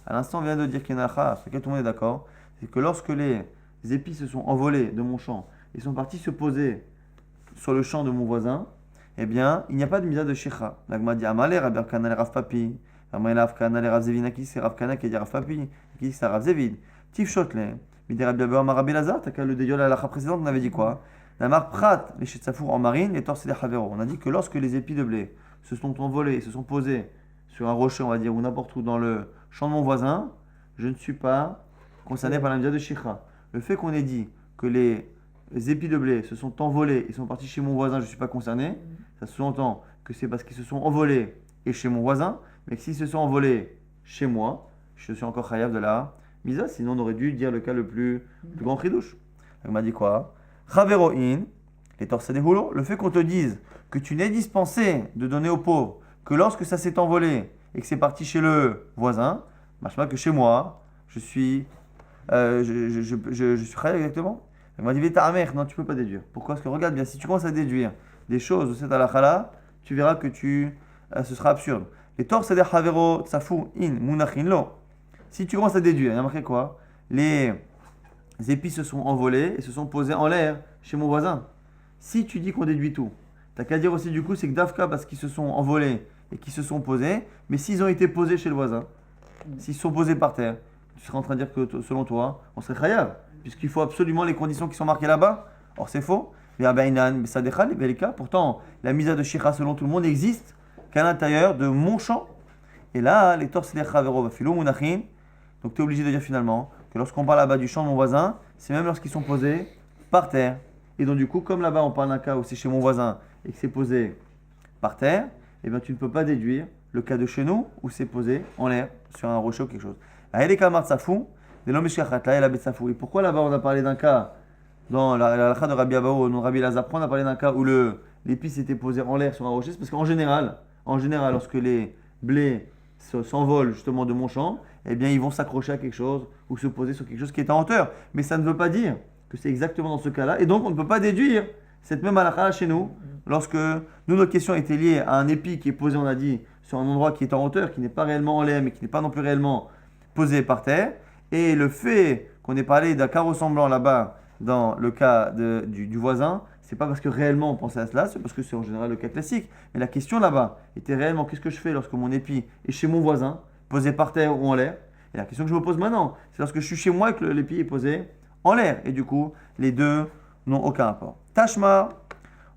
À l'instant, on vient de dire qu'il y a une halakha, sur laquelle tout le monde est d'accord, c'est que lorsque les épis se sont envolés de mon champ et sont partis se poser sur le champ de mon voisin, eh bien, il n'y a pas de misa de shekha. L'Agma dit Amalé, Rabbi Kana le Rav Papi, Amalé Rav Kana le Rav Zevin, qui c'est Rav Kana qui a dit Rav Papi, qui c'est Rav Zevin, Tif Shotle, Midi Rabbi Abba Marabi Lazar, t'as qu'à le dédiol à la halakha précédente, on avait dit quoi? La marque Prat, les Chetzafour en marine, les torses et les Havero. On a dit que lorsque les épis de blé se sont envolés et se sont posés sur un rocher, on va dire, ou n'importe où dans le champ de mon voisin, je ne suis pas concerné par la mitzvah de Shikha. Le fait qu'on ait dit que les épis de blé se sont envolés et sont partis chez mon voisin, je ne suis pas concerné, ça sous-entend que c'est parce qu'ils se sont envolés et chez mon voisin, mais que s'ils se sont envolés chez moi, je suis encore chayav de la mitzvah, sinon on aurait dû dire le cas le plus grand chidouche. Elle m'a dit quoi? Chaveroin, les torses des houlos, le fait qu'on te dise que tu n'es dispensé de donner aux pauvres que lorsque ça s'est envolé et que c'est parti chez le voisin, machma que chez moi, je suis chayav exactement. Elle m'a dit Véta non, tu peux pas déduire. Pourquoi? Parce que regarde bien, si tu commences à déduire des choses de cette halakha, tu verras que ce sera absurde. Les torses des havero tsafou in munachin lo. Si tu commences à déduire, il y a marqué quoi? Les épis se sont envolés et se sont posés en l'air chez mon voisin. Si tu dis qu'on déduit tout, t'as qu'à dire aussi du coup c'est que Dafka parce qu'ils se sont envolés et qu'ils se sont posés, mais s'ils ont été posés chez le voisin, s'ils se sont posés par terre, tu serais en train de dire que selon toi, on serait chayav, puisqu'il faut absolument les conditions qui sont marquées là-bas. Or c'est faux. Pourtant, la misa de Shikha selon tout le monde existe qu'à l'intérieur de mon champ. Et là, les torses les chavero vafilo munachin. Donc tu es obligé de dire finalement que lorsqu'on parle là-bas du champ de mon voisin, c'est même lorsqu'ils sont posés par terre. Et donc du coup, comme là-bas on parle d'un cas où c'est chez mon voisin et que c'est posé par terre, eh bien tu ne peux pas déduire le cas de chez nous où c'est posé en l'air sur un rocher ou quelque chose. Et pourquoi là-bas on a parlé d'un cas dans la halakha de Rabbi Abaou, non Rabbi Lazar, on a parlé d'un cas où l'épice était posée en l'air sur un rocher? C'est parce qu'en général, lorsque les blés s'envolent justement de mon champ, eh bien ils vont s'accrocher à quelque chose ou se poser sur quelque chose qui est en hauteur. Mais ça ne veut pas dire que c'est exactement dans ce cas-là. Et donc on ne peut pas déduire cette même halakha chez nous. Lorsque notre question était liée à un épi qui est posé, on a dit, sur un endroit qui est en hauteur, qui n'est pas réellement en l'air, mais qui n'est pas non plus réellement posé par terre. Et le fait qu'on ait parlé d'un cas ressemblant là-bas, dans le cas du voisin, c'est pas parce que réellement on pensait à cela, c'est parce que c'est en général le cas classique. Mais la question là-bas était réellement qu'est-ce que je fais lorsque mon épi est chez mon voisin, posé par terre ou en l'air? Et la question que je me pose maintenant, c'est lorsque je suis chez moi et que l'épi est posé en l'air. Et du coup, les deux n'ont aucun rapport. Tashma,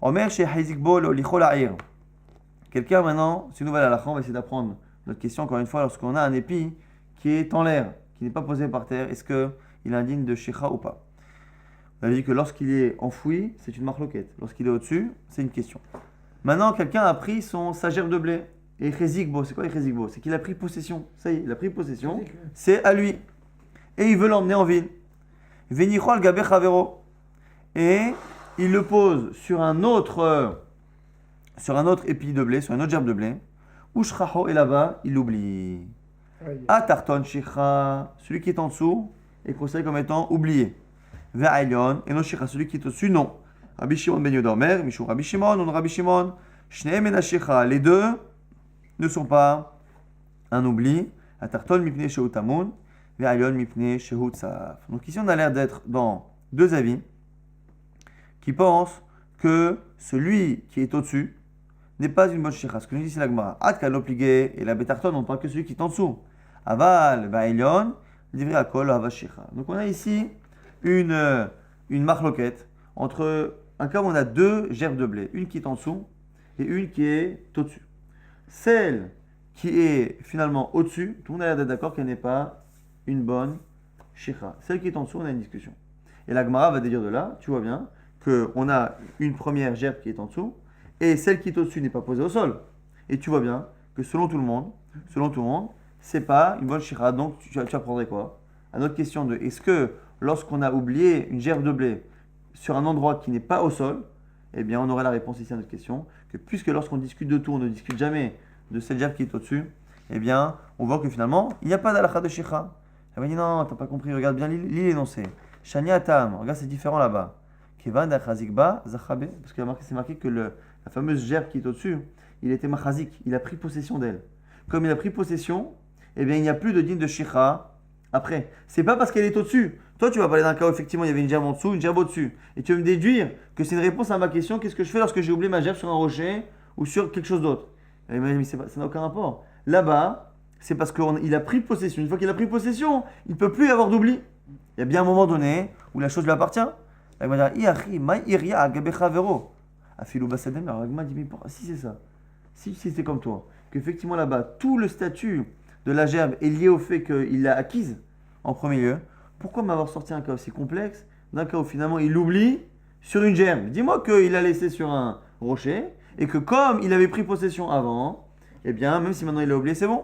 Omer chez Haizikbo l'olichol ha'ir. Quelqu'un maintenant, c'est une nouvelle halakha, on va essayer d'apprendre notre question encore une fois, lorsqu'on a un épi qui est en l'air, qui n'est pas posé par terre, est-ce qu'il est indigne de shekha ou pas? On a dit que lorsqu'il est enfoui, c'est une marloquette. Lorsqu'il est au-dessus, c'est une question. Maintenant, quelqu'un a pris sa gerbe de blé. Et Chezikbo, c'est quoi Chezikbo? C'est qu'il a pris possession. Ça y est, il a pris possession. C'est à lui. Et il veut l'emmener en ville. Venichol gabe chavero. Et il le pose sur un autre épi de blé, sur une autre gerbe de blé. Ushraho, et là-bas, il l'oublie. Atarton shikha, celui qui est en dessous, est considéré comme étant oublié. Ve'ailion, et non shikha, celui qui est au-dessus, non. Rabbi Shimon ben Yodomer, Mishou Rabbi Shimon, non Rabbi Shimon. Shneem et shikha, les deux ne sont pas un oubli. Atarton mipne sheutamun, ve'ailion mipne sheutsaf. Donc ici, on a l'air d'être dans deux avis qui pensent que celui qui est au-dessus n'est pas une bonne shikha. Ce que nous dit ici la Gemara. Ad kalopligé et la betarton, on parle que celui qui est en dessous. Aval, Baïlion, livré à kol, avashikha. Donc on a ici une marloquette entre un cas où on a deux gerbes de blé, une qui est en dessous et une qui est au-dessus. Celle qui est finalement au-dessus, tout le monde a l'air d'être d'accord qu'elle n'est pas une bonne shikha. Celle qui est en dessous, on a une discussion. Et la Gemara va déduire de là, tu vois bien, qu'on a une première gerbe qui est en dessous, et celle qui est au-dessus n'est pas posée au sol. Et tu vois bien que selon tout le monde, c'est pas une bonne shikha. Donc tu apprendrais quoi? À notre question de est-ce que lorsqu'on a oublié une gerbe de blé sur un endroit qui n'est pas au sol, eh bien on aurait la réponse ici à notre question, que puisque lorsqu'on discute de tout, on ne discute jamais de cette gerbe qui est au-dessus, eh bien on voit que finalement, il n'y a pas d'alakha de shikha. Elle m'a dit non, t'as pas compris, regarde bien l'île énoncée. Shani Atam, regarde c'est différent là-bas. Kevan d'Achazikba, Zachabe, parce que c'est marqué que la fameuse gerbe qui est au-dessus, il était machazik, il a pris possession d'elle. Comme il a pris possession, eh bien il n'y a plus de din de shikha après. C'est pas parce qu'elle est au-dessus. Toi tu vas parler d'un cas où effectivement il y avait une gerbe en dessous, une gerbe au-dessus. Et tu vas me déduire que c'est une réponse à ma question, qu'est-ce que je fais lorsque j'ai oublié ma gerbe sur un rocher ou sur quelque chose d'autre? Et il m'a dit mais ça n'a aucun rapport. Là-bas, c'est parce qu'il a pris possession. Une fois qu'il a pris possession, il ne peut plus y avoir d'oubli. Il y a bien un moment donné où la chose lui appartient. Il va dire Iachi, ma iria agabecha vero. Afilou basadem, alors il m'a dit mais si c'est ça, si c'est comme toi, qu'effectivement là-bas, tout le statut de la gerbe est lié au fait qu'il l'a acquise en premier lieu, pourquoi m'avoir sorti un cas aussi complexe, d'un cas où finalement il l'oublie sur une gerbe? Dis-moi qu'il l'a laissé sur un rocher et que comme il avait pris possession avant, eh bien même si maintenant il l'a oublié, c'est bon.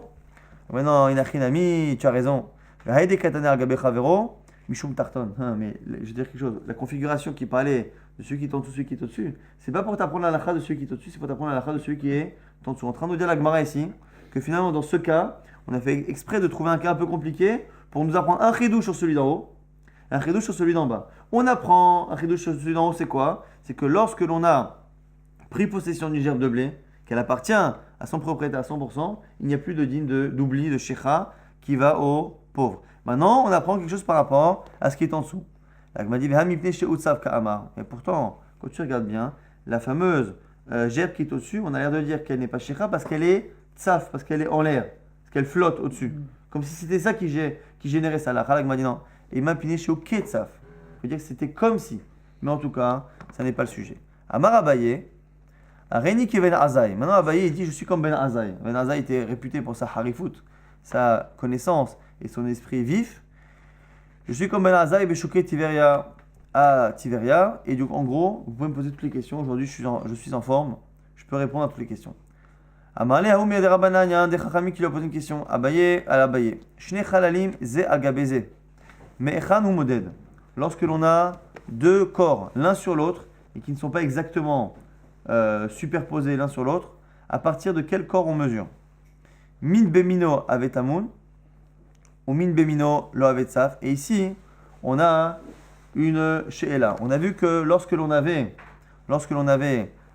Ouais, non, Inachinami, tu as raison. Haïde Kataner Agabecha Vero, Mishum Tarton. Mais je veux dire quelque chose. La configuration qui parlait de celui qui est en dessous, celui qui est au-dessus, c'est pas pour t'apprendre la halakha de celui qui est au-dessus, c'est pour t'apprendre la halakha de celui qui est en dessous. En train de nous dire la Gemara ici que finalement, dans ce cas, on a fait exprès de trouver un cas un peu compliqué pour nous apprendre un chidouche sur celui d'en haut, un chidouche sur celui d'en bas. On apprend un chidouche sur celui d'en haut, c'est quoi? C'est que lorsque l'on a pris possession d'une gerbe de blé, qu'elle appartient à son propriétaire à 100%, il n'y a plus de din d'oubli, de shikha qui va aux pauvres. Maintenant, on apprend quelque chose par rapport à ce qui est en dessous. La Gemara dit, et pourtant, quand tu regardes bien, la fameuse gerbe qui est au-dessus, on a l'air de dire qu'elle n'est pas shikha parce qu'elle est tsaf, parce qu'elle est en l'air, parce qu'elle flotte au-dessus. Comme si c'était ça qui générait ça. La Gemara dit non. Et m'impine chez ok tsaf. Ça veut dire que c'était comme si. Mais en tout cas, ça n'est pas le sujet. Amar Abaye, Réni qui est Ben Azaï. Maintenant, Abaye, il dit je suis comme Ben Azaï. Ben Azaï était réputé pour sa harifout, sa connaissance et son esprit vif. Je suis comme Ben Azaï, Beshuké Tiveria à Tiveria. Et donc, en gros, vous pouvez me poser toutes les questions. Aujourd'hui, je suis en forme. Je peux répondre à toutes les questions. Amarle Haoum Yad Rabbanan, il y a un des Chachamim qui lui a posé une question. Abaye à l'Abaye. Shne Chalalim Ze Agabeze. Me'echan ou Moded. Lorsque l'on a deux corps l'un sur l'autre et qui ne sont pas exactement superposés l'un sur l'autre, à partir de quel corps on mesure? Min bemino avec tamoun ou min bemino lo avec saf. Et ici, on a une she'ela. On a vu que lorsque l'on avait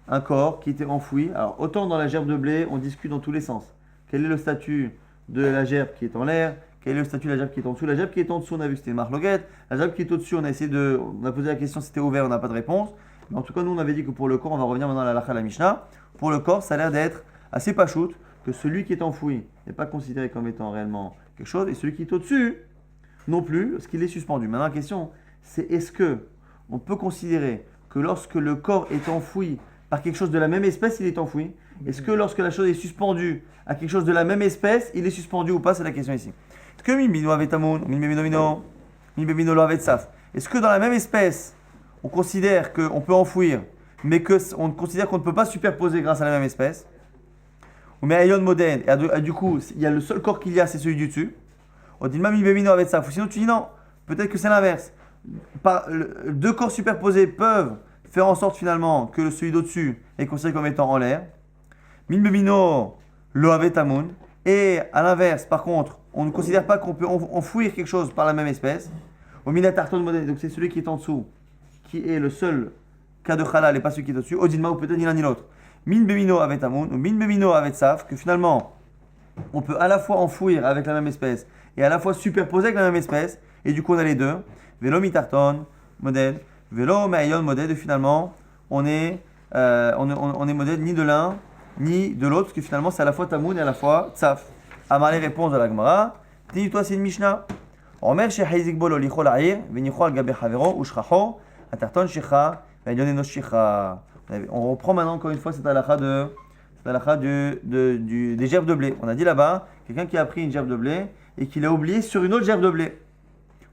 un corps qui était enfoui, alors autant dans la gerbe de blé, on discute dans tous les sens. Quel est le statut de la gerbe qui est en l'air? Quel est le statut de la gerbe qui est en dessous? La gerbe qui est en dessous, on a vu que c'était une marloguette. La gerbe qui est au-dessus, on a posé la question, c'était ouvert, on n'a pas de réponse. Mais en tout cas, nous, on avait dit que pour le corps, on va revenir maintenant à la halakha, la Mishnah. Pour le corps, ça a l'air d'être assez pachout, que celui qui est enfoui n'est pas considéré comme étant réellement quelque chose, et celui qui est au-dessus, non plus, parce qu'il est suspendu. Maintenant, la question, c'est est-ce que on peut considérer que lorsque le corps est enfoui par quelque chose de la même espèce, il est enfoui? Est-ce que lorsque la chose est suspendue à quelque chose de la même espèce, il est suspendu ou pas? C'est la question ici. Est-ce que Mimino avait tamoun, Mimino avait saf? Est-ce que dans la même espèce, on considère qu'on peut enfouir, mais qu'on considère qu'on ne peut pas superposer grâce à la même espèce? Ou mais Ayon Moden, et du coup, il y a le seul corps qu'il y a, c'est celui du dessus. On dit Mimino avec saf. Ou sinon, tu dis non, peut-être que c'est l'inverse. Deux corps superposés peuvent faire en sorte finalement que celui d'au-dessus est considéré comme étant en l'air. Mimino lo avait tamoun. Et à l'inverse, par contre, on ne considère pas qu'on peut enfouir quelque chose par la même espèce. Au minatarton modèle, donc c'est celui qui est en dessous, qui est le seul cas de halal et pas celui qui est au-dessus. Odinma ou peut-être ni l'un ni l'autre. Min bemino avec tamoun ou min bemino avec saf, que finalement on peut à la fois enfouir avec la même espèce et à la fois superposer avec la même espèce. Et du coup on a les deux. Vélo mitarton modèle, vélo mayon modèle. Et finalement on est modèle ni de l'un ni de l'autre, parce que finalement c'est à la fois tamoun et à la fois tsaf. Amar les réponses de la Gemara. Dis-toi, c'est une Mishnah. Omer shehazik bolo lichol a'ir, venichol gabe chavero ushracho, atarton shecha, ve'yoneno shecha. On On reprend maintenant encore une fois cette halakha des gerbes de blé. On a dit là-bas, quelqu'un qui a pris une gerbe de blé et qui l'a oublié sur une autre gerbe de blé.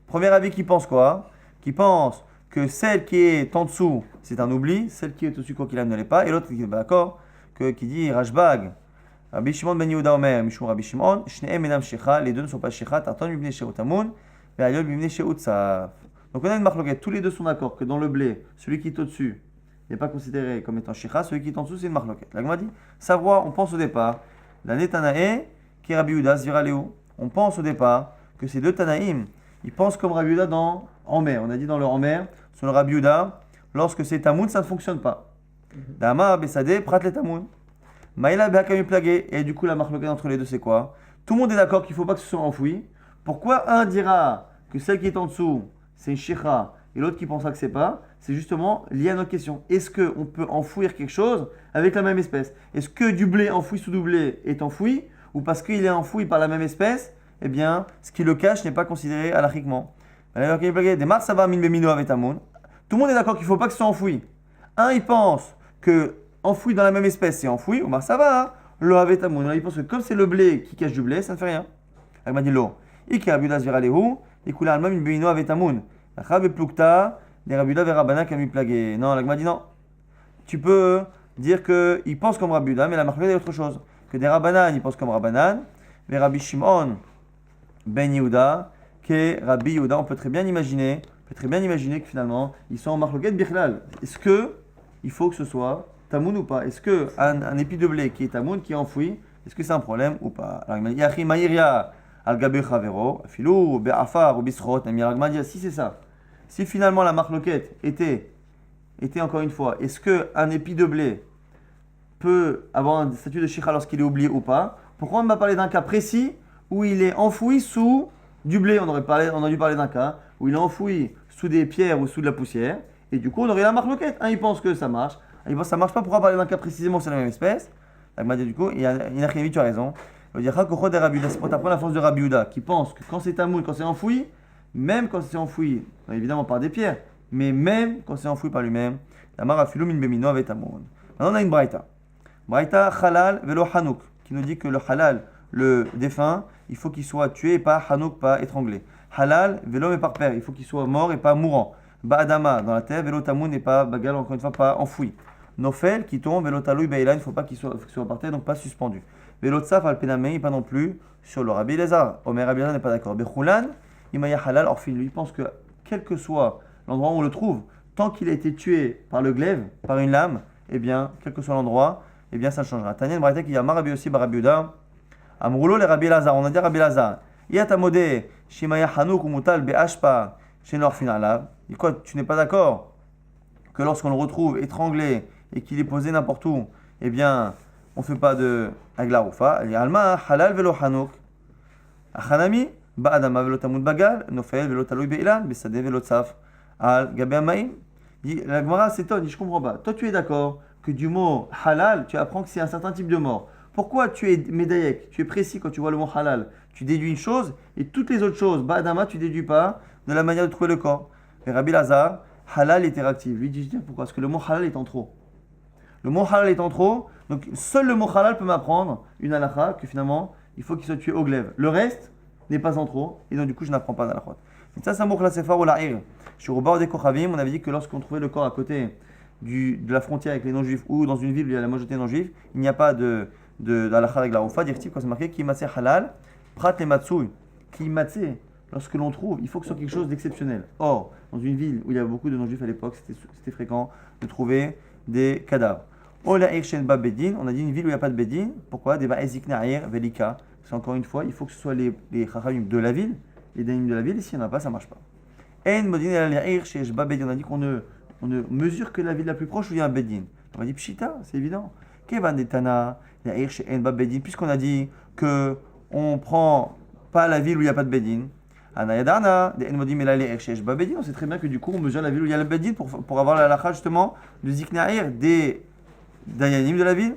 Premier avis qui pense quoi? Qui pense que celle qui est en dessous, c'est un oubli, celle qui est au-dessus, quoi qu'il arrive, ne l'est pas, et l'autre qui est d'accord, qui dit Rashbag, Rabbi Shimon ben Yehuda Omer, Mishum Rabbi Shimon, Shneem Menam Shecha, les deux ne sont pas Shecha, Tarton Bibne Sheut Amun, Ve'ayol Bibne Sheut Saf. Donc on a une marloquette, tous les deux sont d'accord que dans le blé, celui qui est au-dessus n'est pas considéré comme étant Shecha, celui qui est en dessous c'est une marloquette. Là, on dit, savoir, on pense au départ, la Netanae, qui est Rabbi Yehuda, Zvira Léo, on pense au départ que ces deux Tanaïm, ils pensent comme Rabbi Yehuda en mer. On a dit dans le en mer, sur le Rabbi Yehuda, lorsque c'est Tamoun, ça ne fonctionne pas. Dama, Bessadeh, Prat le Tamoun. Maïla, Beakami Plagé. Et du coup, la marque entre les deux, c'est quoi? Tout le monde est d'accord qu'il ne faut pas que ce soit enfoui. Pourquoi un dira que celle qui est en dessous, c'est une shikha, et l'autre qui pensera que c'est pas? C'est justement lié à notre question. Est-ce qu'on peut enfouir quelque chose avec la même espèce? Est-ce que du blé enfoui sous du blé est enfoui? Ou parce qu'il est enfoui par la même espèce, eh bien, ce qui le cache n'est pas considéré halachiquement. Tout le monde est d'accord qu'il ne faut pas que ce soit enfoui. Un, il pense que enfoui dans la même espèce, c'est enfoui. Ou ça va. Lo avetamoun. Il pense que comme c'est le blé qui cache du blé, ça ne fait rien. Il m'a dit lo. Iki rabiuda zviralehu. Ikula alma min beino avetamoun. Achabe plukta. Des rabiuda verabana kami plagé. Non, il m'a dit non. Tu peux dire qu'il pense comme rabiuda, mais la marque est autre chose. Que des rabanan, il pense comme rabanan. Mais Rabbi Shimon ben Yehuda, que Rabbi Yehuda, on peut très bien imaginer que finalement, ils sont en marloquette bichlal. Est-ce que il faut que ce soit tamoun ou pas? Est-ce que un épi de blé qui est tamoun, qui est enfoui, est-ce que c'est un problème ou pas? Alors il m'a dit, Yachi Maïria al gabe chavero, filou be'afar ou bisrot. Il m'a dit, si c'est ça, si finalement la marloquette était encore une fois, est-ce que un épi de blé peut avoir un statut de shikha lorsqu'il est oublié ou pas? Pourquoi on m'a parlé d'un cas précis où il est enfoui sous du blé? On a dû parler d'un cas où il est enfoui sous des pierres ou sous de la poussière, et du coup on aurait la marloquette. Un il pense que ça marche, un il pense que ça marche pas. Pourquoi parler d'un cas précisément où c'est la même espèce? Du coup, il y a tu as raison. Il dire c'est pour t'apprendre la force de Rabbi Yehuda, qui pense que quand c'est tamoun, quand c'est enfoui, même quand c'est enfoui, évidemment par des pierres, mais même quand c'est enfoui par lui-même, la marafilu min bemino avec tamoun. Maintenant on a une braïta. Braïta halal velo hanouk, qui nous dit que le halal, le défunt, il faut qu'il soit tué et pas hanouk, pas étranglé. Halal, vélo et par père, il faut qu'il soit mort et pas mourant. Ba'adama, dans la terre, vélo tamoun et pas bagal, encore une fois, pas enfoui. Nofel, qui tombe, vélo talou, il ne faut pas qu'il soit par terre, donc pas suspendu. Vélo tsaf, al penamei, pas non plus sur le Rabbi Elazar. Omer Rabbi Elazar n'est pas d'accord. Bechoulan, imaya halal, orphile, lui, il pense que quel que soit l'endroit où on le trouve, tant qu'il a été tué par le glaive, par une lame, eh bien, quel que soit l'endroit, eh bien, ça changera. Tanien, Braïta, qui y a Marabi aussi, Barabi Uda. Amroulo, les Rabbi Elazar, on a dit Rabbi Elazar. Yatamode, Shimaya Hanouk ou Mutal, Be'ashpa, chez Norfinala. Et quoi, tu n'es pas d'accord que lorsqu'on le retrouve étranglé et qu'il est posé n'importe où, eh bien, on ne fait pas de Aglaroufa. Alma, Halal, Velo Hanouk. Achanami, Ba'adama, Velo Tamud Bagal, Nofel, Velo Taloui Be'ilan, Besade, Velo Tsaf, Al Gabé Maïm. La Gemara s'étonne, je ne comprends pas. Toi, tu es d'accord que du mot halal, tu apprends que c'est un certain type de mort. Pourquoi tu es médaillek, tu es précis quand tu vois le mot halal? Tu déduis une chose et toutes les autres choses, Ba'adama, tu ne déduis pas de la manière de trouver le corps. Et Rabbi Lazar, halal est réactif. Lui dit pourquoi? Parce que le mot halal est en trop. Le mot halal est en trop, donc seul le mot halal peut m'apprendre une halakha que finalement il faut qu'il soit tué au glaive. Le reste n'est pas en trop et donc du coup je n'apprends pas d'halakha. Et ça, Samour la Sephar ou la Ir. Sur au bord des Kochavim, on avait dit que lorsqu'on trouvait le corps à côté de la frontière avec les non-juifs ou dans une ville où il y a la majorité non-juifs, il n'y a pas de halakha avec la roufa, directive quand c'est marqué qui matzeh halal, prat le matsouy, qui matzeh. Lorsque l'on trouve, il faut que ce soit quelque chose d'exceptionnel. Or, dans une ville où il y avait beaucoup de non-juifs à l'époque, c'était fréquent de des cadavres. Ola Ershen Ba Bedin, on a dit une ville où il n'y a pas de Bedin. Pourquoi? Des Ba'ezik Na'ir, Velika. Parce qu'encore une fois, il faut que ce soit les Chachamim de la ville, les Danim de la ville, et s'il n'y en a pas, ça ne marche pas. En Modin El Ershen Ba Bedin, on a dit qu'on ne mesure que la ville la plus proche où il y a un Bedin. On a dit Pshita, c'est évident. Kevan Detana, la Ershen Ba Bedin, puisqu'on a dit qu'on ne prend pas la ville où il n'y a pas de Bedin. Anayadana, des Enmodim et la Ershen Ba Bedin, on sait très bien que du coup, on mesure la ville où il y a le Bedin pour avoir la halakha justement du Ziknaïr des Dayanim de la ville.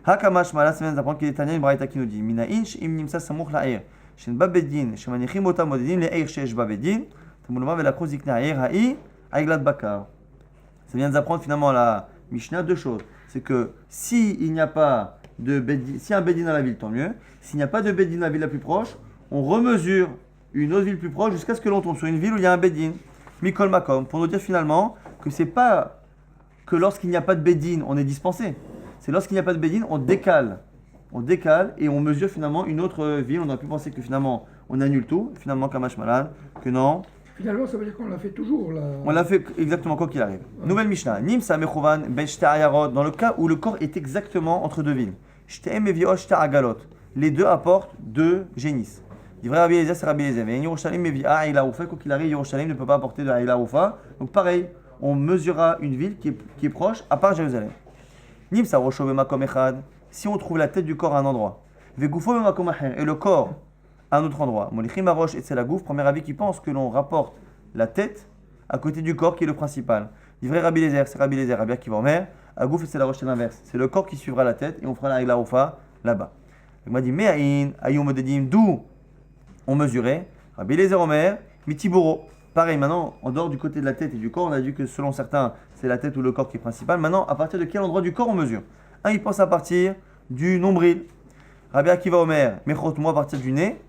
Hakamash Mala, ça vient d'apprendre qu'il est Tanya une braïta qui nous dit Minaïnch im nimsa samouch la'ir. Shen babedin, shemanichim ota modedin, le'ir shesh babedin, tamulma velakro ziknaïr ha'i, aiglat bakar. Ça vient d'apprendre finalement la Mishnah, deux choses. C'est que s'il n'y a pas de Bedin, s'il y a un Bedin dans la ville, tant mieux. S'il n'y a pas de Bedin dans la ville la plus proche, on remesure une autre ville plus proche jusqu'à ce que l'on tombe sur une ville où il y a un Bedin. Mikol Makom. Pour nous dire finalement que c'est pas que lorsqu'il n'y a pas de Bedin, on est dispensé. C'est lorsqu'il n'y a pas de Bedin, on décale. On décale et on mesure finalement une autre ville. On aurait pu penser que finalement on annule tout. Finalement, Kamash Malan, que non. Finalement, ça veut dire qu'on l'a fait toujours, là. On l'a fait exactement quoi qu'il arrive. Ouais. Nouvelle Mishnah. Nimsa Mechouvan Ben Shte Ayarot. Dans le cas où le corps est exactement entre deux villes. Shte Meviot Shte Agalot. Les deux apportent deux génisses. Dit vrai Rabbi Eliezer, c'est Rabbi Eliezer. Mais Yerushalayim Mevia Aïla Oufa. Quoi qu'il arrive, Yerushalayim ne peut pas apporter de Aïla Oufa. Donc pareil, on mesurera une ville qui est proche, à part Jérusalem. Nimsa Rosho Bemakom Echad. Si on trouve la tête du corps à un endroit. Vegoufo Bemakom Acher. Et le corps à un autre endroit. Molichim Arosh et c'est la gouffre. Premier avis qui pense que l'on rapporte la tête à côté du corps qui est le principal. Dit vrai Rabbi Eliezer, c'est Rabbi Eliezer. Rabbi Akiva Omer. À gouffre et c'est la roche, c'est l'inverse. C'est le corps qui suivra la tête et on fera la Aïla Oufa là-bas. Il m'a dit Me'aïn, Ayom Odedim, d'où on mesurait. Rabbi Eliezer Omer, Mitiboro. Pareil, maintenant, en dehors du côté de la tête et du corps, on a dit que selon certains, c'est la tête ou le corps qui est principal. Maintenant, à partir de quel endroit du corps on mesure? Un, il pense à partir du nombril. Rabbi Akiva Omer, Mechotmo à partir du nez.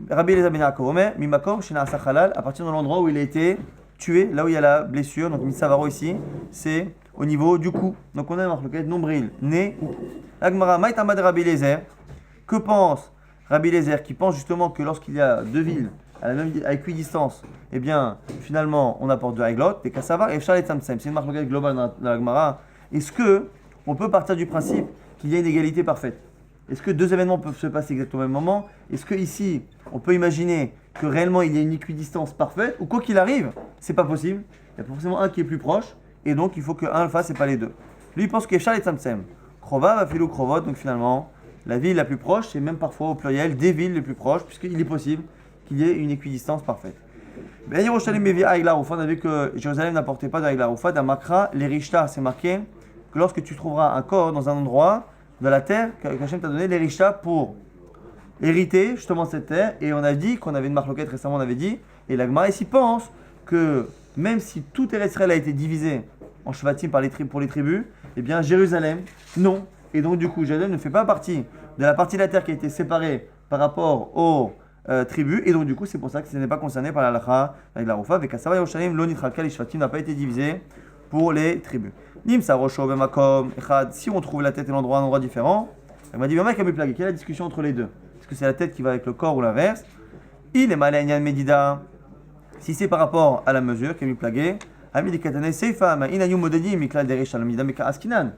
Rabbi Eliezer Ben Yaakov Omer, Mimakom, Shena Halal, à partir de l'endroit où il a été tué, là où il y a la blessure. Donc, Mitsavaro ici, c'est au niveau du cou. Donc, on a marqué le nombril, nez ou cou. Agmara, Maïtamad Rabbi Eliezer. Que pense Rabbi Eliezer qui pense justement que lorsqu'il y a deux villes à équidistance, eh bien, finalement, on apporte deux Aiglot, des Kassavar et Charles et Tzamtzem. C'est une marque globale dans la Gemara. Est-ce que on peut partir du principe qu'il y a une égalité parfaite? Est-ce que deux événements peuvent se passer exactement au même moment? Est-ce que ici, on peut imaginer que réellement il y a une équidistance parfaite? Ou quoi qu'il arrive, c'est pas possible. Il y a forcément un qui est plus proche, et donc il faut qu'un le fasse et pas les deux. Lui, il pense que Charles et Tzamtzem. Krova va filou Krovot, donc finalement, la ville la plus proche, c'est même parfois au pluriel des villes les plus proches, puisqu'il est possible qu'il y ait une équidistance parfaite. Ben Yerushalayim Mevia Aïla Oufa, on a vu que Jérusalem n'apportait pas d'Aïla Oufa. Dans Makra, les Rishta, c'est marqué que lorsque tu trouveras un corps dans un endroit de la terre, qu'Hachem t'a donné les Rishta pour hériter justement cette terre. Et on a dit qu'on avait une marloquette récemment, on avait dit, et la Gemara ici pense que même si tout Israël a été divisé en Shvatim pour les tribus, eh bien Jérusalem, non. Et donc du coup, Jérusalem ne fait pas partie de la partie de la terre qui a été séparée par rapport aux tribus. Et donc du coup, c'est pour ça que ce n'est pas concerné par la Lacha avec la Roufa. Avec Kasava Yerushalayim, lo nitchalkal Shvatim n'a pas été divisé pour les tribus. Nimsa Rosho Bemakom Echad. Si on trouve la tête et l'endroit à un endroit différent, elle m'a dit, Mama Kamuplagi, quelle est la discussion entre les deux? Est-ce que c'est la tête qui va avec le corps ou l'inverse? Il est Maléanian Medida. Si c'est par rapport à la mesure, Kamuplagi, Amidi Katane Seifa, Ma Inayum Modedi, Mikla Derish Alamida Meka Askinan.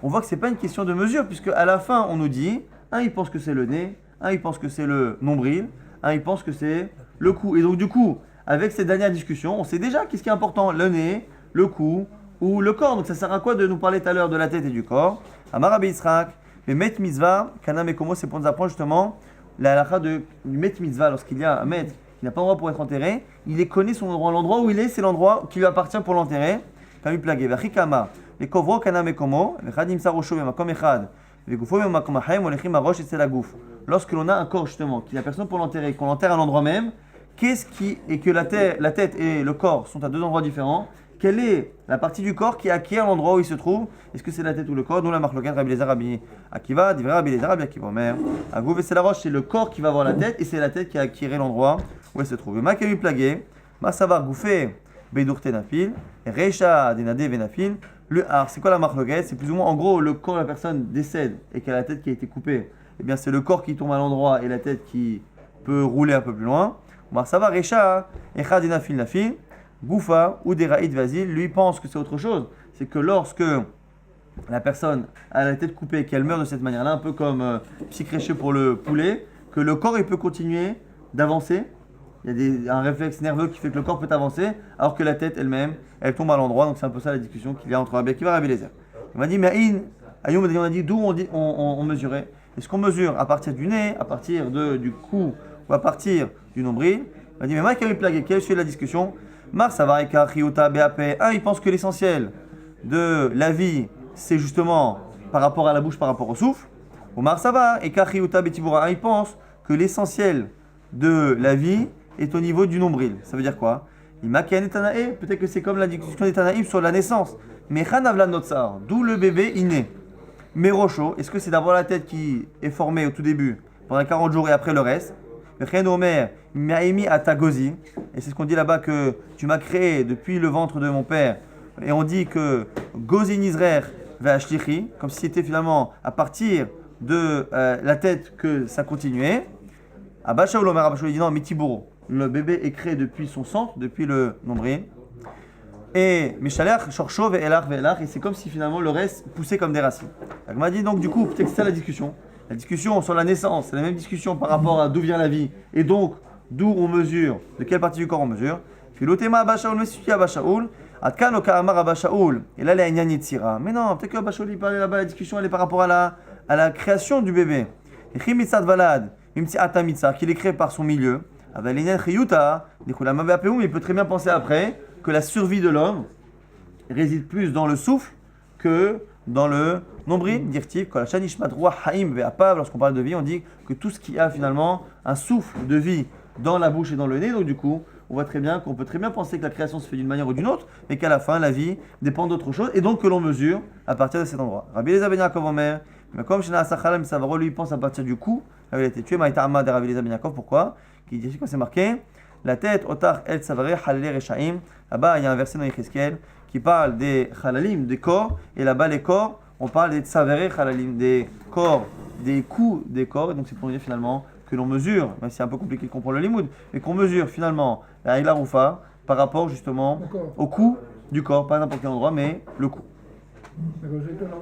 On voit que c'est pas une question de mesure, puisque à la fin, on nous dit, un il pense que c'est le nez, un il pense que c'est le nombril, un il pense que c'est le cou. Et donc du coup, avec cette dernière discussion, on sait déjà qu'est-ce qui est important, le nez, le cou ou le corps. Donc ça sert à quoi de nous parler tout à l'heure de la tête et du corps? Amarabi Israq, mais Met Mitzvah, Kana Mekomo, c'est pour nous apprendre justement la halakha du Met Mitzvah. Lorsqu'il y a un maître qui n'a pas d'endroit pour être enterré, il connaît son endroit. L'endroit où il est, c'est l'endroit qui lui appartient pour l'enterrer. Kami Plagé, Vachikama, les Kovro, Kana Mekomo, Vechadim Sarosho, Vemakom Echad, Vegufo, Vemakom Achaim, Olechim Arosh, et c'est la gouffre. Lorsque l'on a un corps justement, qu'il n'y a personne pour l'enterrer, qu'on l'enterre à l'endroit même, et que la tête et le corps sont à deux endroits différents, quelle est la partie du corps qui acquiert l'endroit où il se trouve? Est-ce que c'est la tête ou le corps? Nous la marque le Rabbi Eliezer, Rabbi Akiva, dit Rabbi Eliezer, Rabbi Akiva Omer. À Gouv et c'est la roche, c'est le corps qui va avoir la tête et c'est la tête qui a acquéré l'endroit où elle se trouve. Ma Kami Plagé, Ma Savar Gouffé, Beidurte Nafil, Reisha Denade Venafil. Le Har, c'est quoi la marque le? C'est plus ou moins en gros le corps de la personne décède et qu'elle a la tête qui a été coupée. Eh bien c'est le corps qui tombe à l'endroit et la tête qui peut rouler un peu plus loin. Savar Reisha, Echad Denafil Nafil. Goufa ou des Raïd Vasil, lui pense que c'est autre chose. C'est que lorsque la personne a la tête coupée et qu'elle meurt de cette manière-là, un peu comme psychréché pour le poulet, que le corps il peut continuer d'avancer. Il y a un réflexe nerveux qui fait que le corps peut avancer, alors que la tête elle-même, elle tombe à l'endroit. Donc c'est un peu ça la discussion qu'il y a entre Rabbi Akiva et Rabbi Eliezer. Il m'a dit, mais on a dit d'où on mesurait. Est-ce qu'on mesure à partir du nez, à partir du cou ou à partir du nombril? Il m'a dit, mais Mike a eu plagué, quelle est la discussion? Mar Savareka, Chiota, BAP. Un, il pense que l'essentiel de la vie, c'est justement par rapport à la bouche, par rapport au souffle. Ou Mar Savar, et Chiota, Betibura. Un, il pense que l'essentiel de la vie est au niveau du nombril. Ça veut dire quoi? Il m'a Tanae. Peut-être que c'est comme la discussion des Tanaïm sur la naissance. Mechan avlan notsar, d'où le bébé inné. Merocho, est-ce que c'est d'abord la tête qui est formée au tout début, pendant 40 jours et après le reste? Mechen omer, miaimi atagozi, et c'est ce qu'on dit là-bas que tu m'as créé depuis le ventre de mon père. Et on dit que gozin Israël ve'ashlichi, comme si c'était finalement à partir de la tête que ça continuait. Abba Shaul omer, Abba Shaul dit non, mitiburo. Le bébé est créé depuis son centre, depuis le nombril. Et Mishalach, Shorshov et Elach, et c'est comme si finalement le reste poussait comme des racines. Donc, on m'a dit donc du coup, peut-être que c'est ça la discussion. La discussion sur la naissance, c'est la même discussion par rapport à d'où vient la vie, et donc d'où on mesure, de quelle partie du corps on mesure. Philotema Abba Shaul, mais si Abba Shaul, Atkan Okamar Abba Shaul, et là la Inyan Yitzira. Mais non, peut-être que Abba Shaul il parlait là-bas, la discussion elle est par rapport à la création du bébé. Et Chimitzat Valad, Mimtsi Atamitsa, qu'il est créé par son milieu. Avalinen Chiyuta, il peut très bien penser après que la survie de l'homme réside plus dans le souffle que dans le nombril. Dirtiv, lorsqu'on parle de vie, on dit que tout ce qui a finalement un souffle de vie dans la bouche et dans le nez, donc du coup, on voit très bien qu'on peut très bien penser que la création se fait d'une manière ou d'une autre, mais qu'à la fin, la vie dépend d'autre chose, et donc que l'on mesure à partir de cet endroit. Rabbi Eliezer ben Yaakov Omer, mais comme Shena Asachalam Savaro, lui, pense à partir du cou, il a été tué, Maïta Amma de Rabbi Eliezer ben Yaakov, pourquoi? Qui dit quoi c'est marqué? La tête, Otar El Savare, Halale Reshaim. Là-bas, il y a un verset dans Yecheskel qui parle des Halalim, des corps, et là-bas, les corps, on parle des Tsavare Halalim, des corps, des coups des corps, et donc c'est pour dire finalement que l'on mesure, même si c'est un peu compliqué de comprendre le limoud, mais qu'on mesure finalement la Ila Rufa par rapport justement au cou du corps, pas n'importe quel endroit, mais le cou. D'accord, c'est étonnant.